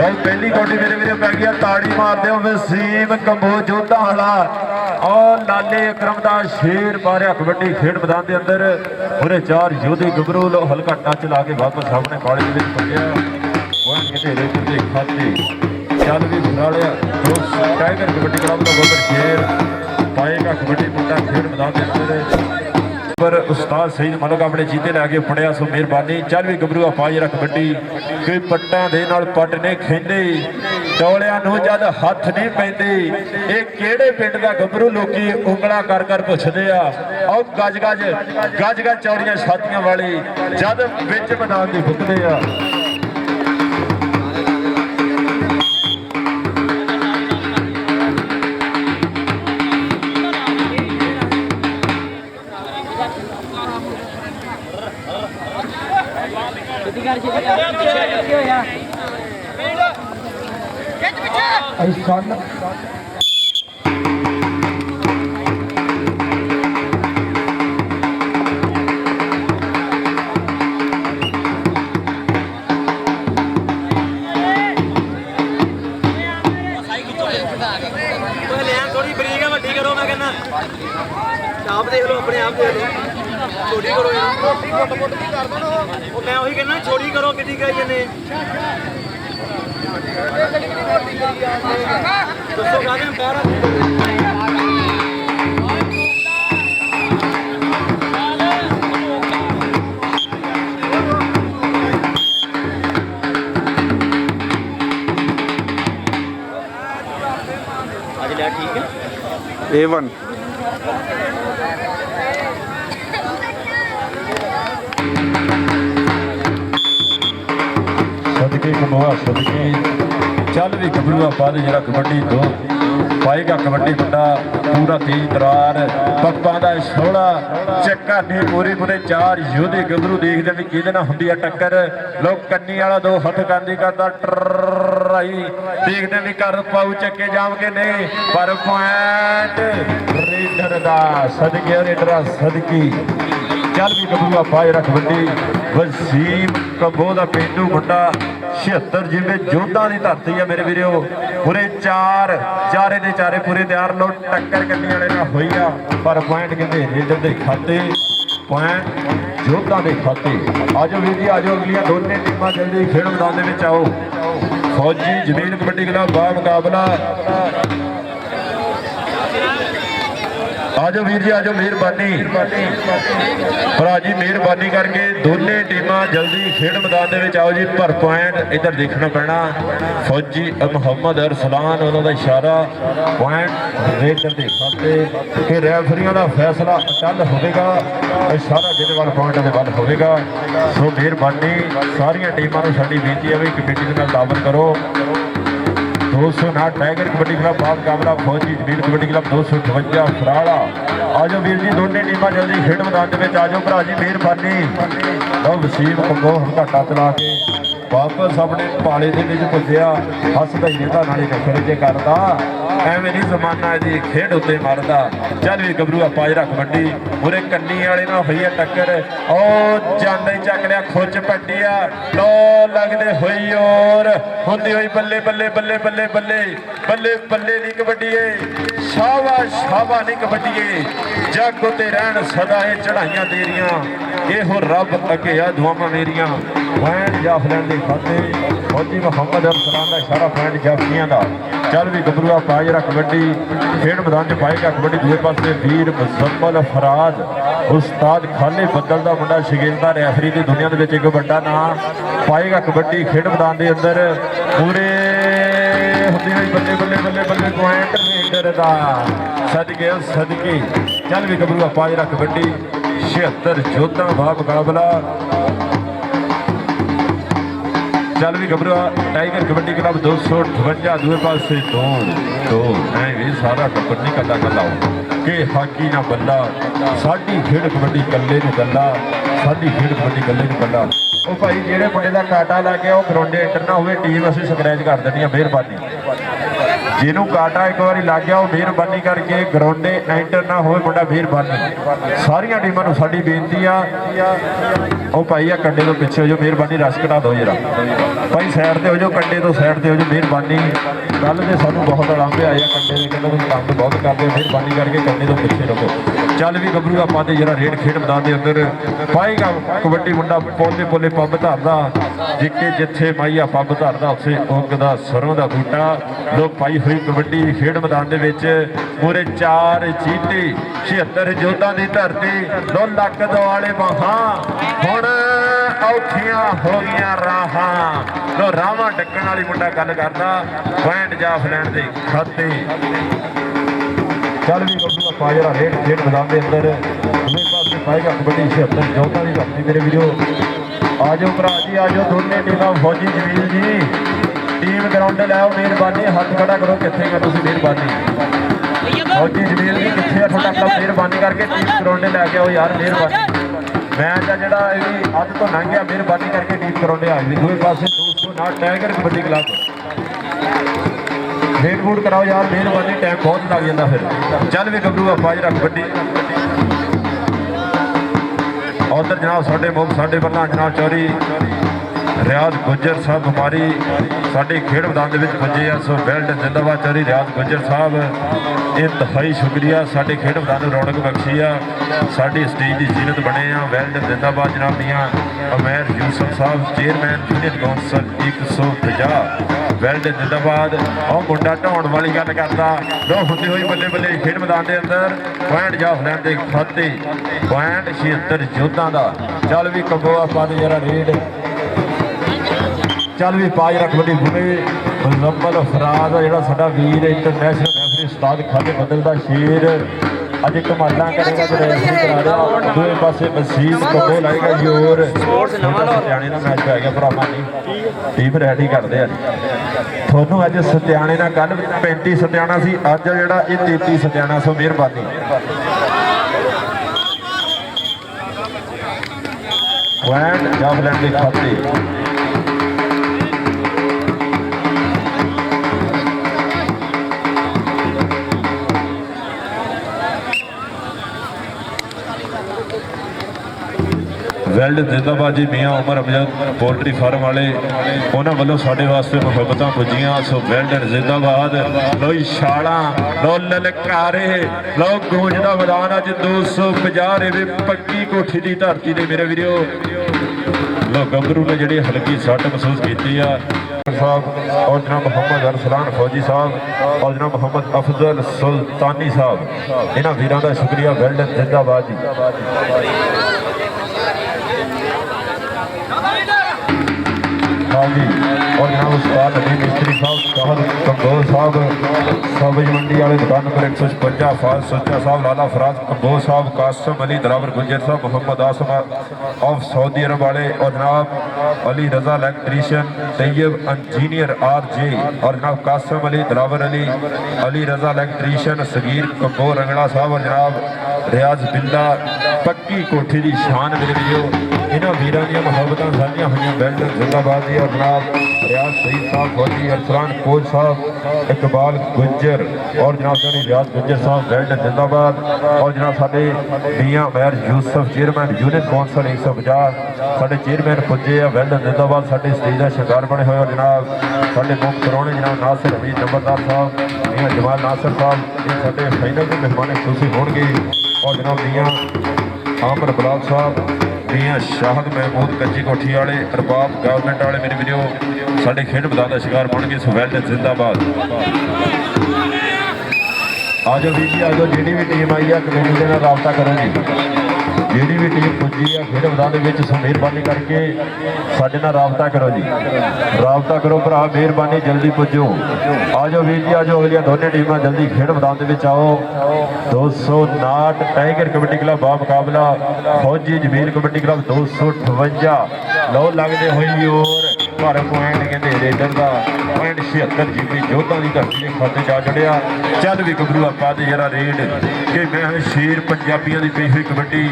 पहली गोडी मेरे वीर पै गई ताड़ी मार दो वसीम कंबो जोधा वाला और लाले अकरम का शेर मारिया कबड्डी खेड मैदान के अंदर पूरे 4 योधे गबरू लो हल्का टच ला के वापस सामने पाले पहुंचा खाते चल भी फराड़िया टाइगर कबड्डी क्लब का गोबर शेर पाएगा कबड्डी मुंडा खेड मैदान के अंदर पर उस्ताद सईद मलक अपने जीते लैके फड़िया सो मेहरबानी चल भी गबरू पाई रख कबड्डी कोई पट्टा दे नाल पट नहीं खेंदे टोलियां नूं जद हथ नहीं पैंदे ये किहड़े पिंड दा गबरू लोकी उंगला कर कर पुछदे आ और गज गज चौड़ियां छातियां वाली जद विच मैदान दी फुकदे आ थोड़ी बरीक है वड्डी करो मैं कहना आप देख लो अपने आप देख लो छोटी करो मैं वही कहना छोटी करो कितनी कही जने दसो गाने पैर आज लिया ठीक है A1 सदके कमोआ सदके चल भी गबरूआ पा दे जरा कबड्डी दो पाएगा कबड्डी मुंडा पूरा तेज तरार पप्पा का सोला चक्का नहीं पूरे पूरे 4 योधे गबरू देखते भी कि होंगी टक्कर लोग कन्नी वाला 2 हथ गांधी करता ट्राई देखते भी कर पाऊ चक्के जाम के नहीं पर पॉइंट रेडर का सदके रेडर सदकी चल भी गबरूआ पाए रख कबड्डी वसीम कंबो का पेंडू मुंडा 76 जिम्मे जोधा की धरती है मेरे वीरो पूरे 4 चारे दे चारे पूरे तैयार लो टक्कर करने वाले ना हुई आ पर पॉइंट कहते रेडर के खाते पॉइंट जोधा के खाते आज वीर जी आज अगलियां दोनों टीम जल्दी खेल मैदान में आओ फौजी जमीन कबड्डी क्लब बा मुकाबला आजो वीर जी आजो मेहरबानी भरा जी मेहरबानी करके दोनों टीमां जल्दी खेड मैदान में आओ जी पर पॉइंट इधर देखना पैना फौजी मुहम्मद अरसलान उन्होंने इशारा पॉइंट रेडर के खाते कि रैफरियों का फैसला कल होगा इशारा जिहदे वाल पॉइंट के वाल होगा सो मेहरबानी सारिया टीमां नूं साडी बेनती है भी कमेटी दे नाल तालमेल करो 209 टाइगर कबड्डी क्लब बाग मुकाबला फौजी जमीन कबड्डी क्लब 258 फराड़ा आजो वीर जी दोनों टीमां जल्दी खेड मैदान में आजो भरा जी मेहरबानी वसीम कंगो हल्का टच ला के वापस अपने पाले के पुजया हसदा ही रहता नाले नखरे जे करता एवें नहीं जमाना यदि खेड उत्ते मारदा चल भी गबरूआ पाजरा कबड्डी पूरे कन्नी वाले ना हुई है टक्कर और जांदे चक लिया खुच पट्टिया लो लगदे हुई और हुंदी हुई बल्ले बल्ले बल्ले बल्ले बल्ले बल्ले बल्ले नहीं कबड्डी शावा शावा नहीं कबड्डी जग उत्ते रहन सदा ये चढ़ाइयां तेरियां एहो रब अगे आ दुआवां मेरियां पॉइंट जाफलियां दे खाते फौजी मुहम्मद अरसलान का इशारा पॉइंट जाफलियां का चल भी गबरूआ पाजरा कबड्डी खेड मैदान में पाएगा कबड्डी दूसरे पासे वीर मुजम्मल फराज उस्ताद खाले बदल का मुंडा शगीरदा रैफरी की दुनिया के एक बड़ा नाम पाएगा कबड्डी खेड मैदान के अंदर पूरे बल्ले बल्ले बल्ले बल्ले पॉइंट रेडर का सदके सदके चल भी गबरूआ पाजरा कबड्डी 76 जोधा बा मुकाबला चल भी घबरा टाइगर कबड्डी क्लब 258 दूसरे पासे दो भी सारा टब्बर नहीं कला कला कि हाकी ना बल्ला साडी खेड कबड्डी कल्ले ने गल्ला साडी खेड कबड्डी कल्ले ने गल्ला ਉਹ ਭਾਈ ਜਿਹੜੇ ਮੁੰਡੇ ਦਾ ਕਾਟਾ ਲੱਗ ਗਿਆ ਉਹ ਗਰਾਊਂਡੇ ਐਂਟਰ ਨਾ ਹੋਵੇ ਟੀਮ ਅਸੀਂ ਸਕ੍ਰੈਚ ਕਰ ਦਿੰਦੀ ਆ ਮਿਹਰਬਾਨੀ ਜਿਹਨੂੰ ਕਾਟਾ ਇੱਕ ਵਾਰੀ ਲੱਗ ਗਿਆ ਉਹ ਮਿਹਰਬਾਨੀ ਕਰਕੇ ਗਰਾਊਂਡੇ ਐਂਟਰ ਨਾ ਹੋਵੇ ਮੁੰਡਾ ਮਿਹਰਬਾਨੀ। ਸਾਰੀਆਂ ਟੀਮਾਂ ਨੂੰ ਸਾਡੀ ਬੇਨਤੀ ਆ ਉਹ ਭਾਈ ਆ ਕੰਡੇ ਤੋਂ ਪਿੱਛੇ ਹੋ ਜਾਓ ਮਿਹਰਬਾਨੀ, ਰਸ਼ ਘਟਾ ਦਿਓ ਜਰਾ ਭਾਈ, ਸਾਈਡ ਤੇ ਹੋ ਜਾਓ, ਕੰਡੇ ਤੋਂ ਸਾਈਡ ਤੇ ਹੋ ਜਾਓ ਮਿਹਰਬਾਨੀ। ਕੱਲ ਦੇ ਸਾਨੂੰ ਬਹੁਤ ਅਲਾਂਭੇ ਆਏ ਆ ਕੰਡੇ ਦੇ, ਕਹਿੰਦਾ ਤੁਸੀਂ ਤੰਗ ਬਹੁਤ ਕਰਦੇ ਹੋ, ਮਿਹਰਬਾਨੀ ਕਰਕੇ ਕੰਡੇ ਤੋਂ ਪਿੱਛੇ ਰਹੋ। ਚੱਲ ਵੀ ਗੱਭਰੂ ਆਪਾਂ ਤੇ ਜਿਹੜਾ ਰੇਡ ਖੇਡ ਮੈਦਾਨ ਦੇ ਅੰਦਰ ਪਾਏਗਾ ਕਬੱਡੀ ਮੁੰਡਾ ਪੋਲੇ ਪੋਲੇ ਪੱਬ ਧਰਦਾ, ਜਿੱਕੇ ਜਿੱਥੇ ਮਾਈਆ ਪੱਬ ਧਰਦਾ ਉੱਥੇ ਉੱਗਦਾ ਸਰੋਂ ਦਾ ਬੂਟਾ। ਲੋਕ ਪਾਈ ਹੋਈ ਕਬੱਡੀ ਖੇਡ ਮੈਦਾਨ ਦੇ ਵਿੱਚ ਪੂਰੇ 4 ਚੀਤੇ 76 ਜੋਧਾਂ ਦੀ ਧਰਤੀ, ਲੋ ਲੱਕ ਦੁਆਲੇ ਬਾਹਾਂ ਹੁਣ ਔਖੀਆਂ ਹੋ ਗਈਆਂ ਰਾਹਾਂ, ਲੋ ਰਾਹਾਂ ਡੱਕਣ ਵਾਲੀ ਮੁੰਡਾ ਗੱਲ ਕਰਦਾ ਪੁਆਇੰਟ ਜਾਫ ਲੈਣ ਦੇ ਖਾਤੇ। ਚੱਲ ਵੀ ਗੱਭਰੂ ਪਾ ਜਿਹੜਾ ਰੇਡ ਖੇਡ ਮੈਦਾਨ ਦੇ ਅੰਦਰ ਦੂਜੇ ਪਾਸੇ ਪਾਏਗਾ ਕਬੱਡੀ 76 ਜੋਧਾਂ ਦੀ ਧਰਤੀ। ਮੇਰੇ ਵੀਰੋ ਆ ਜਾਓ ਭਰਾ ਜੀ, ਆ ਜਾਓ ਦੋਨੇ ਟੀਮਾਂ। ਫੌਜੀ ਜਮੀਲ ਜੀ ਟੀਮ ਗਰਾਊਂਡ ਲੈ ਆਓ ਮਿਹਰਬਾਨੀ, ਹੱਥ ਖੜਾ ਕਰੋ ਕਿੱਥੇ ਗਾ ਤੁਸੀਂ ਮਿਹਰਬਾਨੀ। ਫੌਜੀ ਜਮੀਲ ਜੀ ਕਿੱਥੇ ਆ ਤੁਹਾਡਾ ਕਲੱਬ, ਮਿਹਰਬਾਨੀ ਕਰਕੇ ਟੀਮ ਗਰਾਊਂਡ ਲੈ ਕੇ ਆਓ ਯਾਰ ਮਿਹਰਬਾਨੀ। ਮੈਚ ਆ ਜਿਹੜਾ ਇਹ ਵੀ ਅੱਧ ਤੋਂ ਲੰਘ ਗਿਆ, ਮਿਹਰਬਾਨੀ ਕਰਕੇ ਟੀਮ ਗਰਾਊਂਡ ਆ ਜੀ। ਦੂਜੇ ਪਾਸੇ 200 ਨਾਲ ਟਾਈਗਰ ਕਬੱਡੀ ਕਲੱਬ ਵੇਟ ਵੂਟ ਕਰਾਓ ਯਾਰ ਮਿਹਰਬਾਨੀ, ਟਾਈਮ ਬਹੁਤ ਲੱਗ ਜਾਂਦਾ ਫਿਰ। ਚੱਲ ਵੀ ਗੱਭਰੂ ਆਪਾਂ ਜਿਹੜਾ ਕਬੱਡੀ ਉਧਰ ਜਨਾਬ ਸਾਡੇ ਮੁੱਖ ਸਾਡੇ ਬੱਲਾ ਜਨਾਬ ਚੌਰੀ ਰਿਆਜ਼ ਗੁੱਜਰ ਸਾਹਿਬ ਬਿਮਾਰੀ ਸਾਡੇ ਖੇਡ ਮੈਦਾਨ ਦੇ ਵਿੱਚ ਪੁੱਜੇ ਆ। ਸੋ ਵੈਲਡ ਜ਼ਿੰਦਾਬਾਦ ਚੌਰੀ ਰਿਆਜ਼ ਗੁੱਜਰ ਸਾਹਿਬ, ਇੰਤਹਾਈ ਸ਼ੁਕਰੀਆ ਸਾਡੇ ਖੇਡ ਮੈਦਾਨ ਨੂੰ ਰੌਣਕ ਬਖਸ਼ੀ ਆ, ਸਾਡੀ ਸਟੇਜ ਦੀ ਜ਼ੀਨਤ ਬਣੇ ਆ। ਵੈਲਡ ਜ਼ਿੰਦਾਬਾਦ ਜਨਾਬ ਦੀਆਂ ਅਮੈਰ ਯੂਸਫ ਸਾਹਿਬ ਚੇਅਰਮੈਨ ਯੂਨੀਅਨ ਕੌਂਸਲ 150 ਵੈਲਡ ਜ਼ਿੰਦਾਬਾਦ। ਉਹ ਮੁੰਡਾ ਢਾਉਣ ਵਾਲੀ ਗੱਲ ਕਰਦਾ, ਲੋ ਹੁੰਦੀ ਹੋਈ ਬੱਲੇ ਬੱਲੇ ਖੇਡ ਮੈਦਾਨ ਦੇ ਅੰਦਰ ਪੁਆਇੰਟ ਜਾਫ ਲੈਣ ਦੇ ਖਾਤੇ ਪੁਆਇੰਟ 76 ਜੋਧਾਂ ਦਾ। ਚੱਲ ਵੀ ਕੰਬੋ ਆਪਾਂ ਦੇ ਜਰਾ ਰੇਡ, ਚੱਲ ਵੀ ਪਾਜ ਰੱਖ ਵੱਡੀ ਬੁਰੇ ਮੁਜ਼ੰਮਲ ਫਰਾਜ਼ ਆ ਜਿਹੜਾ ਸਾਡਾ ਵੀਰ ਇੰਟਰਨੈਸ਼ਨਲ ਰੈਫਰੀ ਉਸਤਾਦ ਖਾਦੇ ਬਦਲ ਦਾ ਸ਼ੇਰ ਅੱਜ ਕਮਾਲਾਂ ਕਰੇਗਾ ਤੇ ਰੈਫਰੀ ਕਰਾ ਰਿਹਾ। ਦੂਏ ਪਾਸੇ ਮਸੀਤ ਕੰਬੋ ਲਾਏਗਾ ਜੋਰ, ਸਤਿਆਣੇ ਦਾ ਮੈਚ ਪੈ ਗਿਆ ਭਰਾਵਾਂ ਦੀ ਟੀਮ ਰੈਡੀ ਕਰਦੇ ਆ ਤੁਹਾਨੂੰ। ਅੱਜ ਸਤਿਆਣੇ ਨਾਲ ਕੱਲ 35 ਸਤਿਆਣਾ ਸੀ, ਅੱਜ ਜਿਹੜਾ ਇਹ 33 ਸਤਿਆਣਾ। ਸੋ ਮਿਹਰਬਾਨੀ ਪੁਆਇੰਟ ਜਾਫ ਲੈਣ ਦੇ ਖਾਤੇ। ਵੈਲਡ ਜ਼ਿੰਦਾਬਾਦ ਜੀ ਮੀਆਂ ਉਮਰ ਅਮਜਦ ਪੋਲਟਰੀ ਫਾਰਮ ਵਾਲੇ, ਉਹਨਾਂ ਵੱਲੋਂ ਸਾਡੇ ਵਾਸਤੇ ਮੁਹੱਬਤਾਂ ਪੁੱਜੀਆਂ। ਸੋ ਵੈਲਡ ਜ਼ਿੰਦਾਬਾਦ। ਲੋ ਛਾਲਾਂ, ਲੋ ਲਲਕਾਰੇ, ਲੋ ਗੂੰਜਦਾ ਮੈਦਾਨ ਅੱਜ 250 ਰੇਵੇ ਪੱਕੀ ਕੋਠੀ ਦੀ ਧਰਤੀ ਦੇ ਮੇਰੇ ਵੀਰੋ। ਲੋ ਗੱਭਰੂ ਨੇ ਜਿਹੜੀ ਹਲਕੀ ਸੱਟ ਮਹਿਸੂਸ ਕੀਤੀ ਆ ਸਾਹਿਬ ਔਰ ਜਨਾਬ ਮੁਹੰਮਦ ਅਰਸਲਾਨ ਫੌਜੀ ਸਾਹਿਬ ਔਰ ਜਨਾਬ ਮੁਹੰਮਦ ਅਫਜ਼ਲ ਸੁਲਤਾਨੀ ਸਾਹਿਬ, ਇਹਨਾਂ ਵੀਰਾਂ ਦਾ ਸ਼ੁਕਰੀਆ। ਵੈਲਡ ਜ਼ਿੰਦਾਬਾਦ ਜੀ। और जनाब उस्ताद अली मिस्त्री साहब कंबोज साहब सब्ज मंडी वाले दुकान नंबर 156 फाज सुच्चा साहब लाला फराज कंबोज साहब कासम अली दरावर गुजर साहब मोहम्मद आसम ऑफ सऊदी अरब वाले और जनाब अली रजा इलेक्ट्रीशियन तैयब इंजीनियर RJ और जनाब कासम अली दरावर अली रजा इलेक्ट्रीशियन सगीर कंबो रंगड़ा साहब और जनाब रियाज बिल्ला पक्की कोठी की शान मेरे वीडियो। इन्होंने वीरों दी मुहब्बतां साझियां हुई वैल्ड जिंदाबाद दी और जनाब रियाज सईद साहब फौजी अरसलान कोच साहब इकबाल गुज्जर और जनाब साडी रियाज गुज्जर साहब वैल्ड जिंदाबाद और जनाब साडे मियां मैर यूसफ चेयरमैन यूनियन कौंसल 150 साडे चेयरमैन पुजे आ वैल्ड जिंदाबाद। साडे स्टेज का शिकार बने हुए और जनाब साडे मुख्य परौने जनाब नासिर हमीद नंबरदार साहब मियां जमाल नासिर साहब ये साडे फाइनल के मेहमान खुशी होंगे और जनाब मियां आमर बलाल साहब मियां शाहद महमूद कच्ची कोठी वाले अरबाब गवर्नमेंट वाले मेरे वीडियो साडे खेड मैदान का शिकार बन गए। सो वैल्ड जिंदाबाद। आज वीर जी आज जी भी टीम आई है कमेटी के नाल राबता करो जी, जी भी टीम पुजी है खेड मैदान के सो मेहरबानी करके साडे नाल राबता करो जी, राबता करो भरा मेहरबानी जल्दी पुजो। आज वीर जी आज अगलियां दोनों टीमां जल्दी खेड मैदान के आओ। 259 टाइगर कबड्डी क्लब बा मुकाबला फौजी जमील कबड्डी क्लब 258 लो लगते हुई और पर पॉइंट कहते रेडर का पॉइंट 76 जीपी जोधा की धरती के खाते जा चढ़िया। चल भी गबरू आपा ते जरा रेड कि मैं शेर पंजाबियों की पई हुई कबड्डी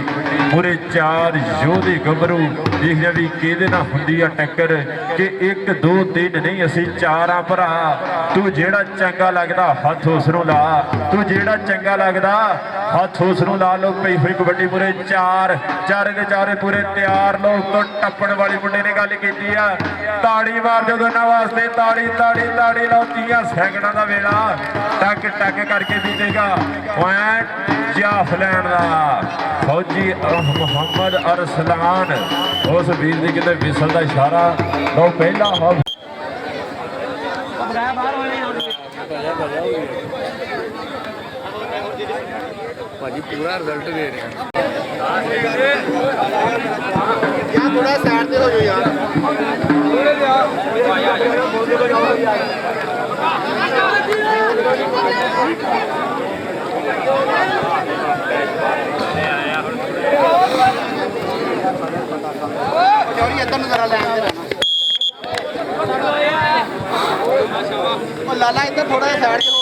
पूरे 4 योधे गबरू देखने भी कि ना होंदी आ टक्कर कि 1 2 3 नहीं असी 4 आ भरा। तू जेड़ा चंगा लगदा हथ उसनू ला, तू जेड़ा चंगा लगदा हथ उसनू ला। लो पई हुई कबड्डी पूरे 4 चारे के चारे पूरे तैयार। लोग तो टप्पण वाली मुंडे ने गल की ताड़ी मार दो दोनों वास्ते, ताड़ी ताड़ी ताड़ी लो। 30 सैकंडां दा वेला टक टक करके बीतेगा। पॉइंट जाफलैंड दा फौजी मोहम्मद अरसलान उस वीर दी किते विसल दा इशारा। लो पहला हाफ भाजी पूरा रिजल्ट दे रहे हैं यार थोड़ा साइड पे हो जाओ यार। चौड़ी इधर नजर लैन दे रहना। लाला इधर थोड़ा साइड पे हो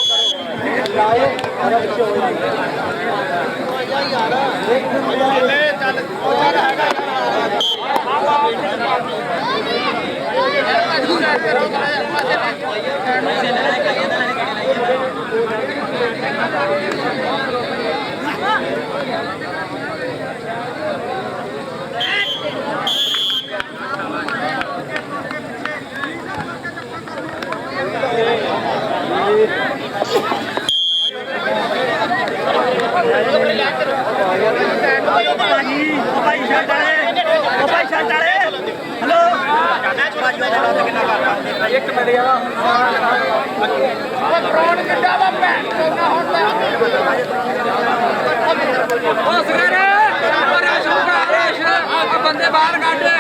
बंदे बाहर काटे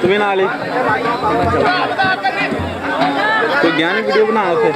तुम्हें ना ले तो ज्ञान वीडियो बना फिर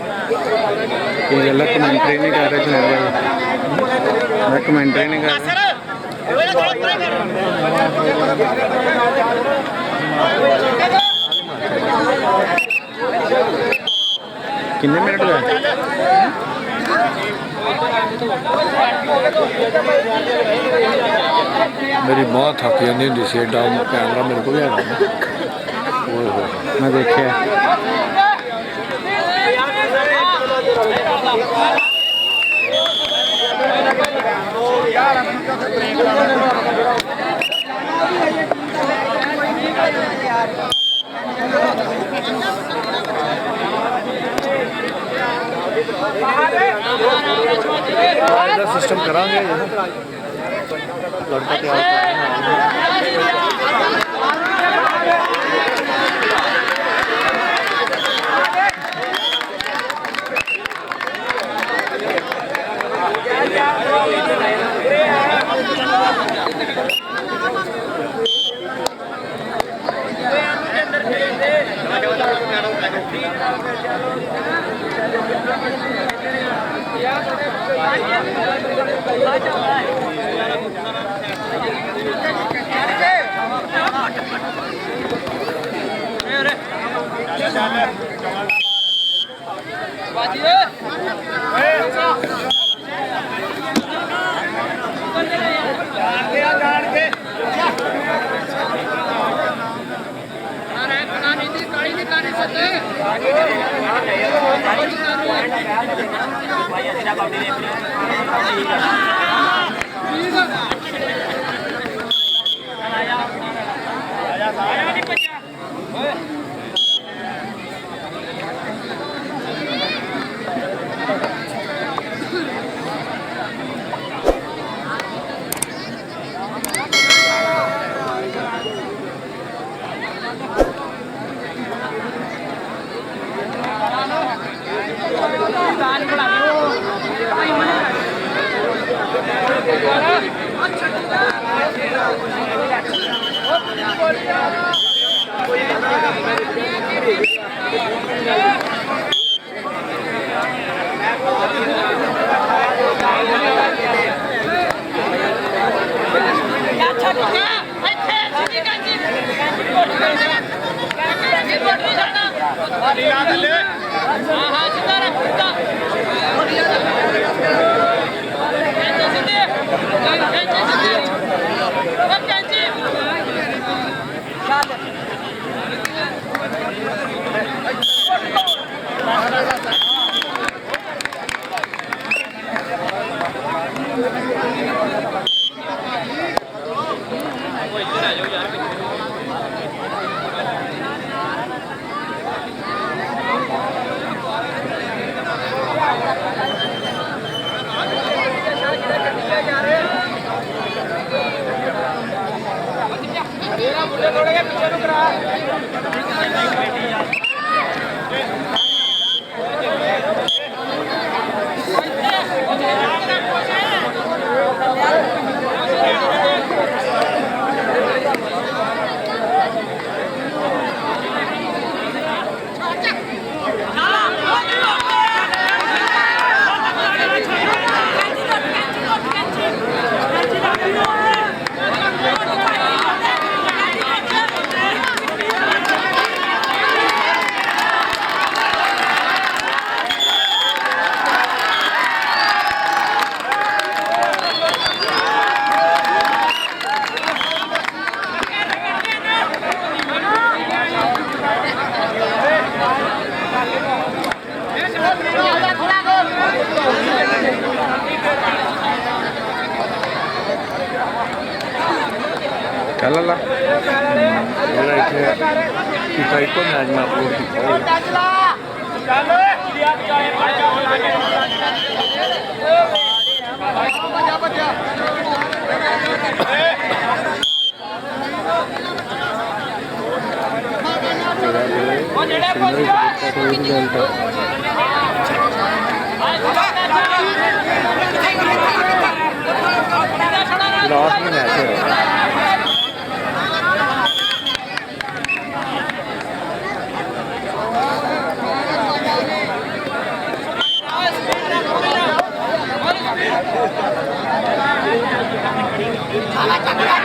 ये गलत कमेंट्री नहीं कर रहे सुनील भाई, मैं कमेंट्री नहीं कर रहा। कितने मिनट हुए? मेरी माँ थक जाती होंगी सी एडा कैमरा मेरे को भी है मैं देखिए सिस्टम करांगे लड़का चल ला मेरा इतना टाइप को मैच में अपलोड किया लास्ट में मैच है आज पूरा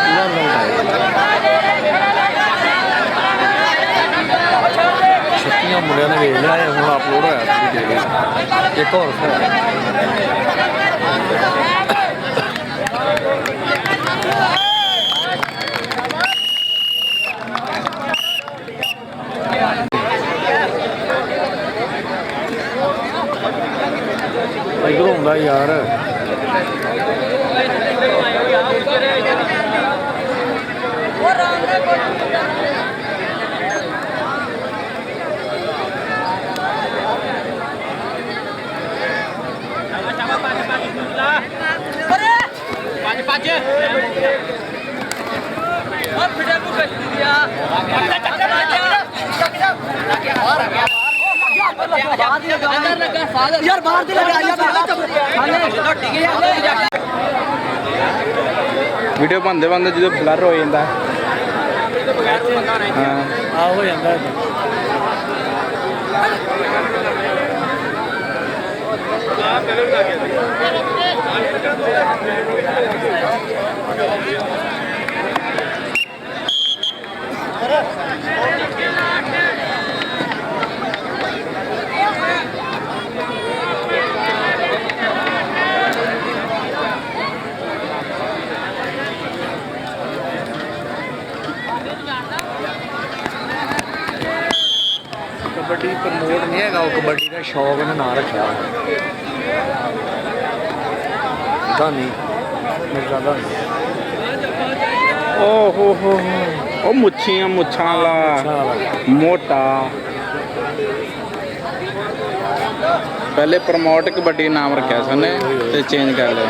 रिजल्ट आया छुट्टियां मुंडिया ने वेख लिया है हूँ अपलोड होया थोड़ी देर एक और इधर होंगे यार यार बाहर वीडियो बनते बनते जो ब्लर हो जाता हाँ हो जाता कबड्डी प्रमोट नहीं है कबड्डी का शौक ने ना रखा धानी मिर्जा धानी ओ मुच्छियां मुच्छां वाला मोटा पहले प्रमोट कबड्डी नाम रखा सने ते चेंज कर लिया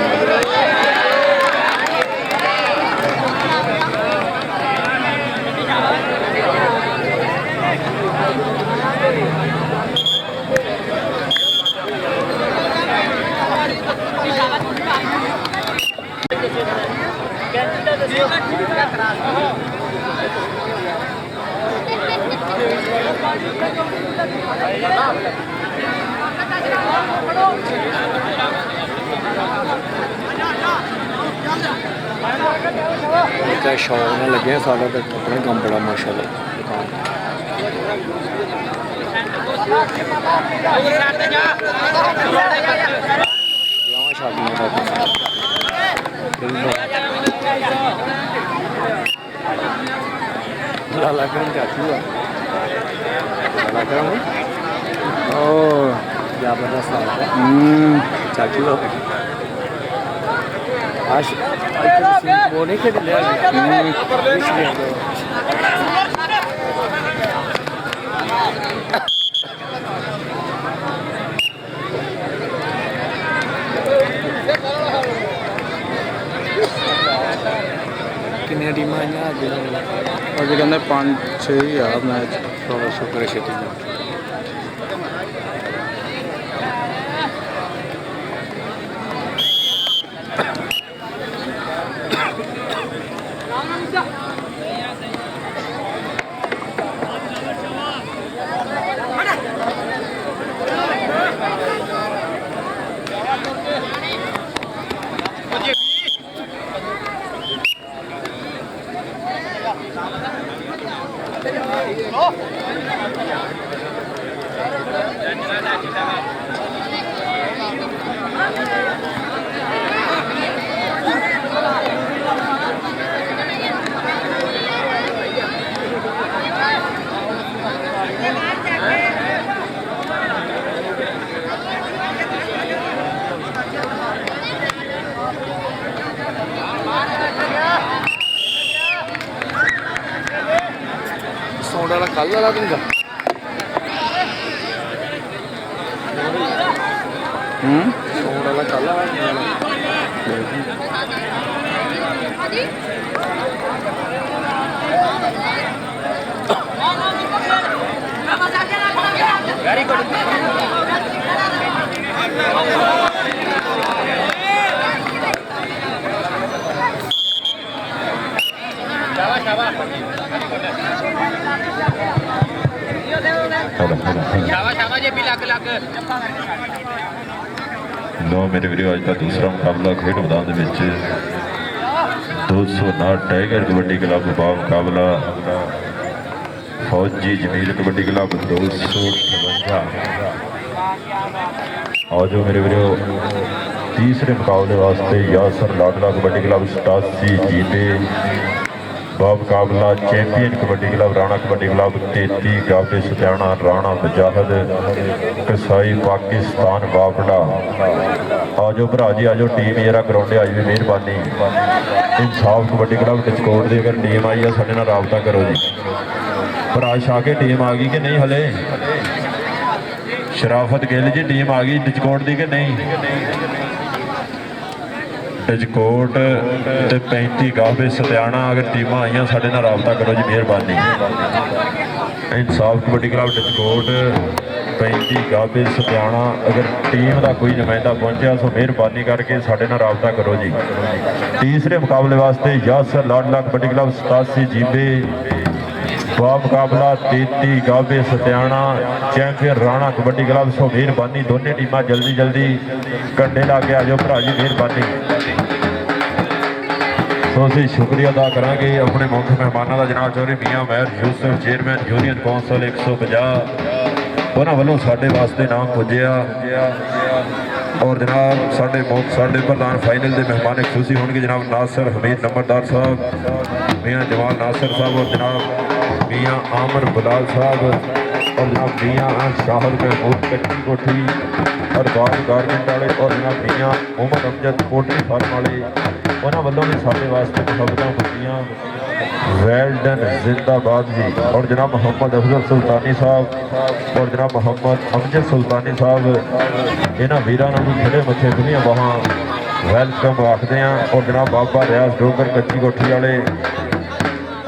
इनका शौक ना लगे सालों तक अपने कम बड़ा माशाल्लाह शादी लाला करम चाचू है लाला करम ओ जबरदस्त चाचू हो आज वो नहीं खेल लिया कितनी टीम आई अज कहते 5-6 ही आ मैच थोड़ा शुक्र है छेती सोड वाला कल वाला दिन का सोड वाला कल वाला ਵੈਰੀ ਗੁੱਡ ਸ਼ਾਬਾਸ਼ ਜੇ ਵੀ ਲੱਗ ਲੋ ਮੇਰੇ ਵੀਰੋ ਅੱਜ ਦਾ ਦੂਸਰਾ ਮੁਕਾਬਲਾ ਖੇਡ ਮੈਦਾਨ ਦੇ ਵਿੱਚ 209 ਟਾਈਗਰ ਕਬੱਡੀ ਕਲੱਬ ਦਾ ਮੁਕਾਬਲਾ ਫੌਜੀ ਜਮੀਲ ਕਬੱਡੀ ਕਲੱਬ 258। ਆਓ ਜੋ ਮੇਰੇ ਵੀਰੋ ਤੀਸਰੇ ਮੁਕਾਬਲੇ ਵਾਸਤੇ ਯਾਸਰ ਲਾਡਲਾ ਕਬੱਡੀ ਕਲੱਬ 87 ਜੀਤੇ ਮੁਕਾਬਲਾ champion kabaddi club Rana kabaddi club 33 ਗਾਬੇ ਸਤਿਆਣਾ ਰਾਣਾ ਮੁਜਾਹਦ ਕਸਾਈ ਪਾਕਿਸਤਾਨ ਬਾਪੜਾ। ਆਜੋ ਭਰਾ ਜੀ ਆਜੋ ਟੀਮ ਜਰਾ ਕਰਾਉਂਦੇ ਅੱਜ ਵੀ ਮਿਹਰਬਾਨੀ। ਇਨਸਾਫ ਕਬੱਡੀ ਕਲੱਬ ਡਿਸਕੋਟ ਦੀ ਅਗਰ ਟੀਮ ਆਈ ਆ ਸਾਡੇ ਨਾਲ ਰਾਬਤਾ ਕਰੋ ਜੀ। ਭਰਾ ਛਾ ਕੇ ਟੀਮ ਆ ਗਈ ਕਿ ਨਹੀਂ ਹਲੇ? ਸ਼ਰਾਫਤ ਗਿੱਲ ਜੀ ਟੀਮ ਆ ਗਈ ਡਿਸਕੋਟ ਦੀ ਕਿ ਨਹੀਂ? ਡਿਸਕੋਟ ਤੇ 35 ਗਾਬੇ ਸਤਿਆਣਾ ਅਗਰ ਟੀਮਾਂ ਆਈਆਂ ਸਾਡੇ ਨਾਲ ਰਾਬਤਾ ਕਰੋ ਜੀ ਮਿਹਰਬਾਨੀ। ਇਨਸਾਫ ਕਬੱਡੀ ਕਲੱਬ ਡਿਸਕੋਟ 35 ਗਾਬੇ ਸਤਿਆਣਾ ਅਗਰ ਟੀਮ ਦਾ ਕੋਈ ਨੁਮਾਇੰਦਾ ਪਹੁੰਚਿਆ ਸੋ ਮਿਹਰਬਾਨੀ ਕਰਕੇ ਸਾਡੇ ਨਾਲ ਰਾਬਤਾ ਕਰੋ ਜੀ। ਤੀਸਰੇ ਮੁਕਾਬਲੇ ਵਾਸਤੇ ਯਾਸਰ ਲਾਡਲਾ ਕਬੱਡੀ ਕਲੱਬ 87 ਜੀਬੇ ਮੁਕਾਬਲਾ 33 ਗਾਬੇ ਸਤਿਆਣਾ ਚੈਂਪੀਅਨ ਰਾਣਾ ਕਬੱਡੀ ਕਲੱਬ ਸੋ ਮਿਹਰਬਾਨੀ ਦੋਨੇ ਟੀਮਾਂ ਜਲਦੀ ਕੰਡੇ ਲਾ ਕੇ ਆ ਜਾਓ ਭਰਾ ਜੀ ਮਿਹਰਬਾਨੀ। ਸੋ ਅਸੀਂ ਸ਼ੁਕਰੀਆ ਅਦਾ ਕਰਾਂਗੇ ਆਪਣੇ ਮੁੱਖ ਮਹਿਮਾਨਾਂ ਦਾ ਜਨਾਬ ਚੌਧਰੀ ਮੀਆਂ ਮਹਿਰ ਯੂਸਫ ਚੇਅਰਮੈਨ ਯੂਨੀਅਨ ਕੌਂਸਲ 150 ਉਹਨਾਂ ਵੱਲੋਂ ਸਾਡੇ ਵਾਸਤੇ ਨਾਮ ਪੁੱਜਿਆ ਔਰ ਜਨਾਬ ਸਾਡੇ ਪ੍ਰਧਾਨ ਫਾਈਨਲ ਦੇ ਮਹਿਮਾਨ ਖੁਸ਼ੀ ਹੋਣਗੇ ਜਨਾਬ ਨਾਸਰ ਹਮੀਦ ਨੰਬਰਦਾਰ ਸਾਹਿਬ ਮੀਆਂ ਜਮਾਲ ਨਾਸਰ ਸਾਹਿਬ ਔਰ ਜਨਾਬ ਮੀਆਂ ਆਮਰ ਬਲਾਲ ਸਾਹਿਬ ਔਰ ਜਨਾਬ ਮੀਆਂ ਸ਼ਾਹਦ महमूद कच्ची कोठी और बाग गारमेंट वाले और जनाब मੀਆਂ मोहम्मद अमजद पोल्ट्री फार्म वाले उन्होंने वालों भी साढ़े वास्ते मुहब्बतां खुशियां वेल्डन जिंदाबाद जी। और जनाब मोहम्मद अफजल सुल्तानी साहब और जनाब मोहम्मद अमजद सुल्तानी साहब इन्होंने वीरों को खड़े मथे दुनिया वहाँ वेलकम आखते हैं। और जनाब बाबा रियाज डोगर कच्ची कोठी वाले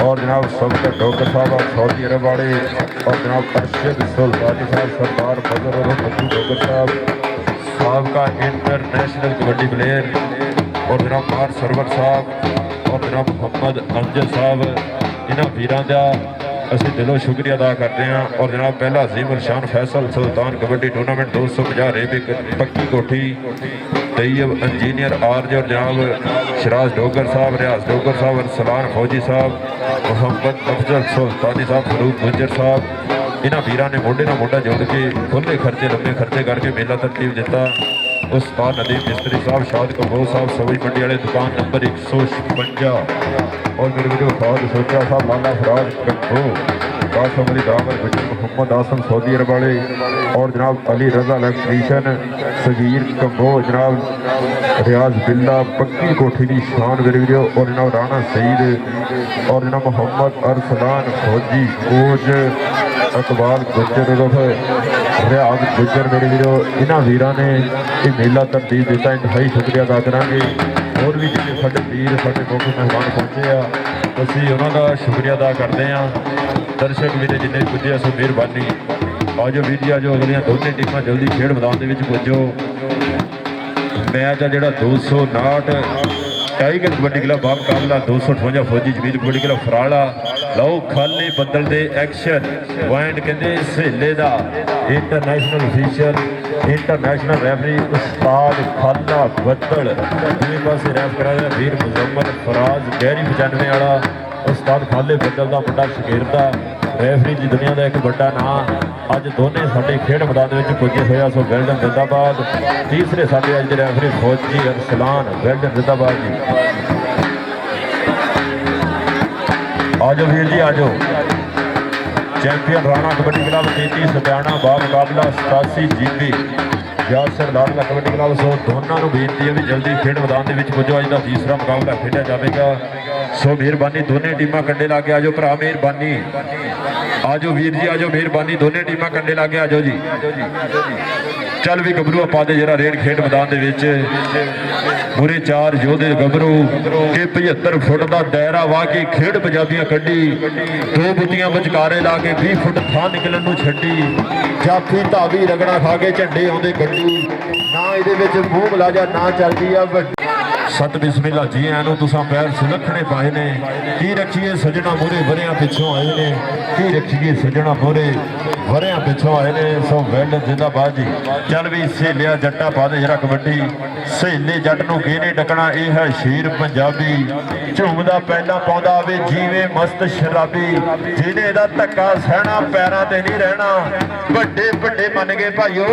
और जनाब सबक डोगर साहब सऊदी अरब वाले और जनाब अरशद सुल्तानी साहब सरदार बदर और मधु डोगर साहब सबका इंटरनेशनल कबड्डी प्लेयर और जनाब मार सरवर साहब और जनाब मोहम्मद अमजद साहब इन्होंने वीरों का ਅਸੀਂ ਦਿਲੋਂ ਸ਼ੁਕਰੀਆ ਅਦਾ ਕਰਦੇ ਹਾਂ। ਔਰ ਜਨਾਬ ਪਹਿਲਾ ਅਜ਼ੀਮ ਅਲਸ਼ਾਨ ਫੈਸਲ ਸੁਲਤਾਨ ਕਬੱਡੀ ਟੂਰਨਾਮੈਂਟ 250 ਰੇਬਿਕ ਪੱਕੀ ਕੋਠੀ तैयब इंजीनियर आरजे और जनाब शराज डोगर साहब रियाज डोगर साहब अरसलान फौजी साहब मोहम्मद अफजल सुल्तानी साहब फरूक गुजर साहब इन्होंने वीरों ने मोढे नाल मोढा जोड़ के खुले खर्चे लंबे खर्चे करके मेला तरतीब दिता। उस्ताद नदीम मिस्त्री साहब शाद कबोर साहब सब्जी मंडी वाले दुकान नंबर 156 और मेरे वीडियो फौज सोचा साहब लाला फराज कबो कासम अली दामर बच्चे मोहम्मद आसम सऊदी अरब वाले और जनाब अली रजा इलेक्ट्रीशियन सगीर कम्बो जनाब रियाज बिल्ला पक्की कोठी की शान मेरे वीडियो और जनाब राणा सईद और जनाब मोहम्मद अरसलान फौजी कोच इकबाल गुजर रियाज गुजर मेरे वीडियो इन्होंने वीरों ने ये मेला तरतीब दिता इंतहाई शुक्रिया अदा करांगे। और भी जिन्हें साढ़े वीर साढ़े मुख्य मेहमान पहुँचे आ असी उन्होंने शुक्रिया अदा करते हैं। दर्शक वीर जिन्हें पुजे सो मेहरबानी आजो वीर जी आजो अगलियां दोनों टीमां जल्दी खेड मैदान के पुजो। मैच आ जो 259 टाइगर कबड्डी क्लब मुकाबला 258 फौजी जमील कबड्डी क्लब फराला लो खाली बदल दे एक्शन पॉइंट कहते सहेले का इंटरनेशनल ऑफिशियल इंटरनेशनल रेफरी उस्ताद खाला बदल दूसरे पास रैफ करा वीर मुजम्मद फराज गहरी 95 वाला उस्ताद खाले बदल का मुंडा शकीरदा रेफरी की दुनिया का एक बड़ा नाम अज दोनों साढ़े खेड मैदान में पुजे होया सो वेल्डन जिंदाबाद। तीसरे साढ़े अज रेफरी फौजी अरसलान वेल्डन जिंदाबाद जी। आजो वीर जी आजो चैंपियन राणा कबड्डी क्लब 33 सत्याना मुकाबला 87 जीबी यासर लाडला कबड्डी क्लब सो दोनों बेनती है भी जल्दी खेड मैदान के पुजो। अज का तीसरा मुकाबला खेड़ा जाएगा सो मेहरबानी दोनों टीमां कंडे ला के आजो भरा मेहरबानी आजो वीर जी आजो मेहरबानी दोनों टीमां कंडे ला के आजो जी। ਚੱਲ ਵੀ ਗੱਭਰੂ ਆਪਾਂ ਦੇ ਜਿਹੜਾ ਰੇਡ ਖੇਡ ਮੈਦਾਨ ਦੇ ਵਿੱਚ ਪੂਰੇ 4 ਯੋਧੇ ਗੱਭਰੂ ਕਿ 75 ਫੁੱਟ ਦਾ ਦਾਇਰਾ ਵਾਹ ਕੇ ਖੇਡ ਪੰਜਾਬੀਆਂ ਕੱਢੀ, 2 ਬੁੱਤੀਆਂ ਵਿਚਕਾਰੇ ਲਾ ਕੇ 20 ਫੁੱਟ ਥਾਂ ਨਿਕਲਣ ਨੂੰ ਛੱਡੀ। ਜਾਫੀ ਧਾਵੀ ਰਗੜਾ ਖਾ ਕੇ ਝੰਡੇ ਆਉਂਦੇ ਗੱਡੀ, ਨਾ ਇਹਦੇ ਵਿੱਚ ਮੂੰਹ ਮਲਾਜਾ ਨਾ ਚੱਲਦੀ ਆ ਸਤ ਬਿਸਮਿਲ੍ਲਾ ਜੀ ਆਇਆਂ ਨੂੰ। ਤੁਸਾਂ ਪੈਰ ਸੁਲੱਖਣੇ ਪਾਏ ਨੇ, ਕੀ ਰੱਖੀਏ ਸੱਜਣਾ ਮੋਰੇ ਵਰਿਆਂ ਪਿੱਛੋਂ ਆਏ ਨੇ, ਕੀ ਰੱਖੀਏ ਸੱਜਣਾ ਮੋਰੇ ਵਰਿਆਂ ਪਿੱਛੋਂ ਆਏ ਨੇ। ਸੋ ਵੈਲ ਜਿੰਦਾਬਾਦ ਜੀ। ਚੱਲ ਵੀ ਸਹੇਲਿਆ ਜੱਟਾ ਪਾ ਦੇ ਜਰਾ ਕਬੱਡੀ, ਸਹੇਲੇ ਜੱਟ ਨੂੰ ਕਿਹਨੇ ਡਕਣਾ, ਇਹ ਹੈ ਸ਼ੇਰ ਪੰਜਾਬੀ। ਝੂਮਦਾ ਪਹਿਲਾਂ ਪਾਉਂਦਾ ਆਵੇ ਜੀਵੇ ਮਸਤ ਸ਼ਰਾਬੀ, ਜਿਹਨੇ ਇਹਦਾ ਧੱਕਾ ਸਹਿਣਾ ਪੈਰਾਂ ਤੇ ਨਹੀਂ ਰਹਿਣਾ। ਵੱਡੇ ਵੱਡੇ ਮੰਨ ਗਏ ਭਾਈਓ,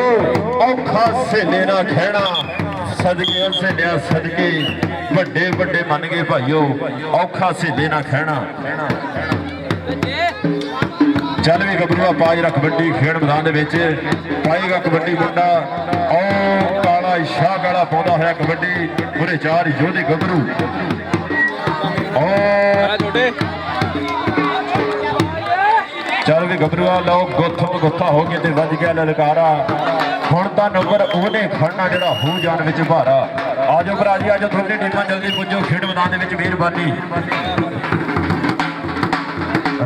ਔਖਾ ਸਹੇਲੇ ਨਾ ਖਹਿਣਾ। ਸਦਕੇ ਸਹੇਲਿਆ ਸਦਕੇ, ਵੱਡੇ ਵੱਡੇ ਮੰਨ ਗਏ ਭਾਈਓ, ਔਖਾ ਸਹੇਲੇ ਨਾ ਖਹਿਣਾ। ਚੱਲ ਵੀ ਗੱਭਰੂਆ ਪਾ ਜਰਾ ਕਬੱਡੀ ਖੇਡ ਮੈਦਾਨ ਦੇ ਵਿੱਚ ਪਾਏਗਾ ਕਬੱਡੀ ਮੁੰਡਾ। ਉਹ ਕਾਲਾ ਸ਼ਾਹ ਕਾਲਾ ਪਾਉਂਦਾ ਹੋਇਆ ਕਬੱਡੀ, ਪੂਰੇ 4 ਯੋਧੇ ਗੱਭਰੂ। ਚੱਲ ਵੀ ਗੱਭਰੂਆ ਲਓ ਗੁੱਥਮ ਗੁੱਥਾ ਹੋ ਕੇ ਤੇ ਵੱਜ ਗਿਆ ਲਲਕਾਰਾ। ਹੁਣ ਤਾਂ ਨੰਬਰ ਉਹਨੇ ਖੜਨਾ ਜਿਹੜਾ ਹੋ ਜਾਣ ਵਿੱਚ ਭਾਰਾ। ਆਜੋ ਭਰਾ ਜੀ ਆਜੋ, ਤੁਹਾਡੀ ਟੀਮਾਂ ਜਲਦੀ ਪੁੱਜੋ ਖੇਡ ਮੈਦਾਨ ਦੇ ਵਿੱਚ। ਮਿਹਰਬਾਨੀ।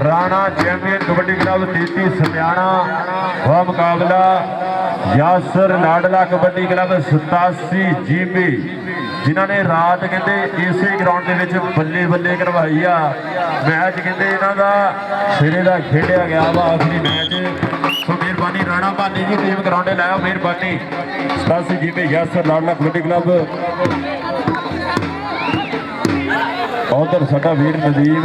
ਰਾਣਾ ਚੈਂਪੀਅਨ ਕਬੱਡੀ ਕਲੱਬ 33 ਸਤਿਆਣਾ ਦਾ ਮੁਕਾਬਲਾ ਯਾਸਰ ਲਾਡਲਾ ਕਬੱਡੀ ਕਲੱਬ 87 ਜੀਬੀ, ਜਿਨ੍ਹਾਂ ਨੇ ਰਾਤ ਕਹਿੰਦੇ ਇਸੇ ਗਰਾਊਂਡ ਦੇ ਵਿੱਚ ਬੱਲੇ ਬੱਲੇ ਕਰਵਾਈ ਆ। ਮੈਚ ਕਹਿੰਦੇ ਇਹਨਾਂ ਦਾ ਸਿਰੇ ਦਾ ਖੇਡਿਆ ਗਿਆ ਵਾ ਆਖਰੀ ਮੈਚ। ਸੋ ਮਿਹਰਬਾਨੀ ਰਾਣਾ ਭਾਨੀ ਜੀ ਟੀਮ ਗਰਾਊਂਡੇ ਲਾਇਆ, ਮਿਹਰਬਾਨੀ। 87 ਜੀਬੀ ਯਾਸਰ ਲਾਡਲਾ ਕਬੱਡੀ ਕਲੱਬ। ਉਧਰ ਸਾਡਾ ਵੀਰ ਨਦੀਮ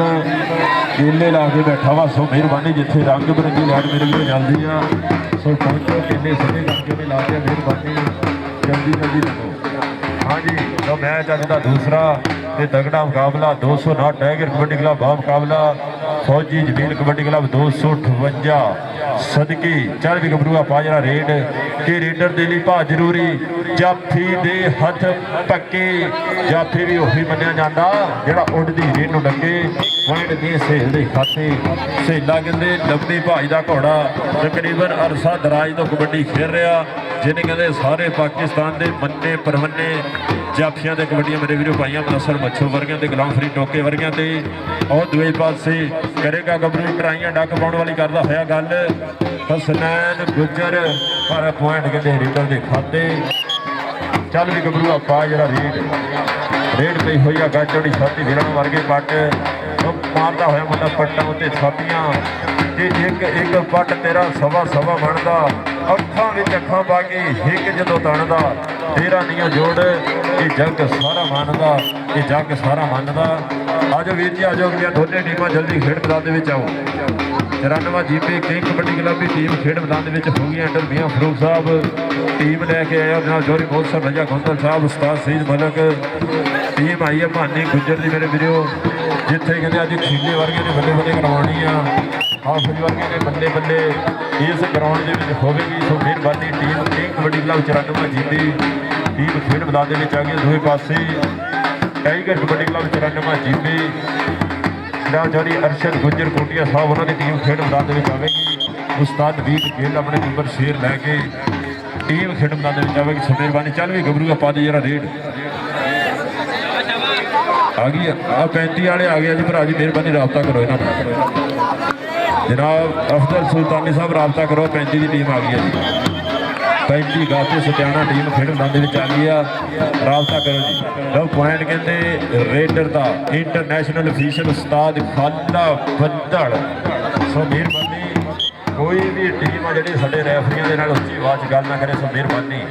ਕੇਲੇ ਲਾ ਕੇ ਬੈਠਾ ਵਾ। ਸੋ ਮਿਹਰਬਾਨੀ, ਜਿੱਥੇ ਰੰਗ ਬਰੰਗੀ ਲਾਈਟ ਮੇਰੇ ਕੋਲ ਚੱਲਦੀ ਆ, ਸੋ ਪਹੁੰਚੋ ਕੇਲੇ ਸਿੱਧੇ ਕਰਕੇ ਉਹਨੇ ਲਾ ਕੇ। ਮਿਹਰਬਾਨੀ, ਜਲਦੀ ਜਲਦੀ ਲੱਗੋ। ਹਾਂਜੀ ਲੋ ਮੈਚ ਅੱਜ ਦਾ ਦੂਸਰਾ ਤੇ ਤਗੜਾ ਮੁਕਾਬਲਾ 209 ਟਾਈਗਰ ਕਬੱਡੀ ਕਲੱਬ ਦਾ ਮੁਕਾਬਲਾ ਫੌਜੀ ਜਮੀਲ ਕਬੱਡੀ ਕਲੱਬ 258 ਸਦਕੀ। ਚੱਲ ਵੀ ਗੱਭਰੂਆ ਪਾ ਜਰਾ ਰੇਡ ਕਿ ਰੇਡਰ ਦੇ ਲਈ ਭਾ ਜ਼ਰੂਰੀ। ਜਾਫੀ ਦੇ ਹੱਥ ਪੱਕੇ, ਜਾਫੀ ਵੀ ਉਹੀ ਮੰਨਿਆ ਜਾਂਦਾ ਜਿਹੜਾ ਉੱਡਦੀ ਰੇਡ ਨੂੰ ਡੱਕੇ। ਪੁਆਇੰਟ ਦੀ ਸਹੇਲ ਦੇ ਖਾਤੇ, ਸਹੇਲਾ ਕਹਿੰਦੇ ਲੰਬੀ ਭਾਜ ਦਾ ਘੋੜਾ ਤਕਰੀਬਨ ਅਰਸਾ ਦਰਾਜ ਤੋਂ ਕਬੱਡੀ ਖੇਡ ਰਿਹਾ, ਜਿਹਨੇ ਕਹਿੰਦੇ ਸਾਰੇ ਪਾਕਿਸਤਾਨ ਦੇ ਮੰਨੇ ਪਰਵੰਨੇ ਜਾਫੀਆਂ ਦੇ ਕਬੱਡੀਆਂ ਮੇਰੇ ਵੀਰੋ ਪਾਈਆਂ। ਮਨਸਰ ਮੱਛੋ ਵਰਗਿਆਂ ਤੇ ਗੁਲਾਮ ਫਰੀਦ ਟੋਕੇ ਵਰਗਿਆਂ ਤੇ। ਉਹ ਦੂਏ ਪਾਸੇ ਕਰੇਗਾ ਗੱਭਰੂ ਟਰਾਈਆਂ ਡੱਕ ਪਾਉਣ ਵਾਲੀ ਕਰਦਾ ਹੋਇਆ ਗੱਲ ਹਸਨੈਨ ਗੁੱਜਰ, ਪਰ ਪੁਆਇੰਟ ਕਹਿੰਦੇ ਰੇਡਰ ਦੇ ਖਾਤੇ। ਚੱਲ ਵੀ ਗੱਭਰੂ ਆਪਾਂ ਜਿਹੜਾ ਰੇਡ ਪਈ ਹੋਈ ਆ ਗਾਚੋੜੀ ਛਾਤੀ ਵੀਰਾਂ ਵਰਗੇ ਪੱਟ ਮਾਰਦਾ ਹੋਇਆ ਮੁੰਡਾ ਪੱਟਾਂ ਉੱਤੇ ਛਾਤੀਆਂ ਤੇ ਇੱਕ ਇੱਕ ਪੱਟ ਤੇਰਾ ਸਵਾ ਸਵਾ ਬਣਦਾ। ਅੱਖਾਂ ਵਿੱਚ ਅੱਖਾਂ ਪਾ ਕੇ ਹਿੱਕ ਜਦੋਂ ਤਣਦਾ, ਤੇਰਾ ਨੀਆਂ ਜੋੜ ਇਹ ਜੱਗ ਸਾਰਾ ਮੰਨਦਾ, ਇਹ ਜੱਗ ਸਾਰਾ ਮੰਨਦਾ। ਆਜੋ ਵੀਰ ਜੀ ਆਜੋ, ਅਗਲੀਆਂ ਦੋਨੇ ਟੀਮਾਂ ਜਲਦੀ ਖੇਡ ਮੈਦਾਨ ਦੇ ਵਿੱਚ ਆਓ। 94 ਜੀਪੀ ਕਿੰਗ ਕਬੱਡੀ ਕਲੱਬ ਦੀ ਟੀਮ ਖੇਡ ਮੈਦਾਨ ਦੇ ਵਿੱਚ ਹੋ ਗਈ ਅੰਡਰ ਮੀਆਂ ਫਰੂਕ ਸਾਹਿਬ ਟੀਮ ਲੈ ਕੇ ਆਇਆ। ਨਾਲ ਜੋਰੀ ਮੋਲ ਸਾਹਿਬ, ਰਜਾ ਗੋਂਦਲ ਸਾਹਿਬ, ਉਸਤਾਦ ਸਈਦ ਮਲਕ ਟੀਮ ਆਈ ਹੈ। ਭਾਨੀ ਗੁੱਜਰ ਦੀ ਮੇਰੇ ਵੀਰੋ, ਜਿੱਥੇ ਕਹਿੰਦੇ ਅੱਜ ਖੀਲੇ ਵਰਗੇ ਨੇ ਬੱਲੇ ਬੱਲੇ ਕਰਵਾਉਣੀ ਆ, ਹਾਫਿਜ਼ ਵਰਗੇ ਨੇ ਬੱਲੇ ਬੱਲੇ ਇਸ ਗਰਾਊਂਡ ਦੇ ਵਿੱਚ ਹੋਵੇਗੀ। ਸੋ ਮਿਹਰਬਾਨੀ team king kabaddi club 94 GP team ਖੇਡ ਮੈਦਾਨ ਦੇ ਵਿੱਚ ਆ ਗਈ। ਦੋਵੇਂ ਪਾਸੇ ਟਾਈਗਰ ਕਬੱਡੀ ਕਲੱਬ 94 ਜੀਪੀ ਜੋਰੀ ਅਰਸ਼ਦ ਗੁੱਜਰ ਕੋਟੀਆ ਸਾਹਿਬ, ਉਹਨਾਂ ਦੀ ਟੀਮ ਖੇਡ ਮੈਦਾਨ ਦੇ ਵਿੱਚ ਆਵੇਗੀ। ਉਸਤਾਦ ਵੀਰ ਗਿੱਲ ਆਪਣੇ ਨੰਬਰ ਸ਼ੇਰ ਲੈ ਕੇ ਟੀਮ ਖੇਡ ਮੈਦਾਨ ਦੇ ਵਿੱਚ ਆਵੇਗੀ। ਸੋ ਮਿਹਰਬਾਨੀ। ਚੱਲ ਵੀ ਗੱਭਰੂ ਆਪਾਂ ਦੇ ਜਿਹੜਾ ਰੇਡ ਆ ਗਈ ਆ 35 ਵਾਲੇ ਆ ਗਏ ਜੀ ਭਰਾ ਜੀ, ਮਿਹਰਬਾਨੀ ਰਾਬਤਾ ਕਰੋ ਇਹਨਾਂ ਨਾਲ। ਜਨਾਬ ਅਫਜ਼ਲ ਸੁਲਤਾਨੀ ਸਾਹਿਬ ਰਾਬਤਾ ਕਰੋ, 35 ਦੀ ਟੀਮ ਆ ਗਈ ਹੈ ਜੀ। 35 ਗਾਤੇ ਸਤਿਆਣਾ ਟੀਮ ਖੇਡ ਮੈਦਾਨ ਦੇ ਵਿੱਚ ਆ ਗਈ ਆ, ਰਾਬਤਾ ਕਰੋ ਜੀ। ਲਓ ਪੁਆਇੰਟ ਕਹਿੰਦੇ ਰੇਡਰ ਦਾ ਇੰਟਰਨੈਸ਼ਨਲ ਅਫੀਸ਼ੀਅਲ ਉਸਤਾਦ ਖਾਲਾ ਬੱਦਲ। ਸੋ ਮਿਹਰਬਾਨੀ, ਕੋਈ ਵੀ ਟੀਮ ਆ ਜਿਹੜੀ ਸਾਡੇ ਰੈਫਰੀਆਂ ਦੇ ਨਾਲ ਉੱਚੀ ਆਵਾਜ਼ 'ਚ ਗੱਲ ਨਾ ਕਰੇ। ਸੋ ਮਿਹਰਬਾਨੀ।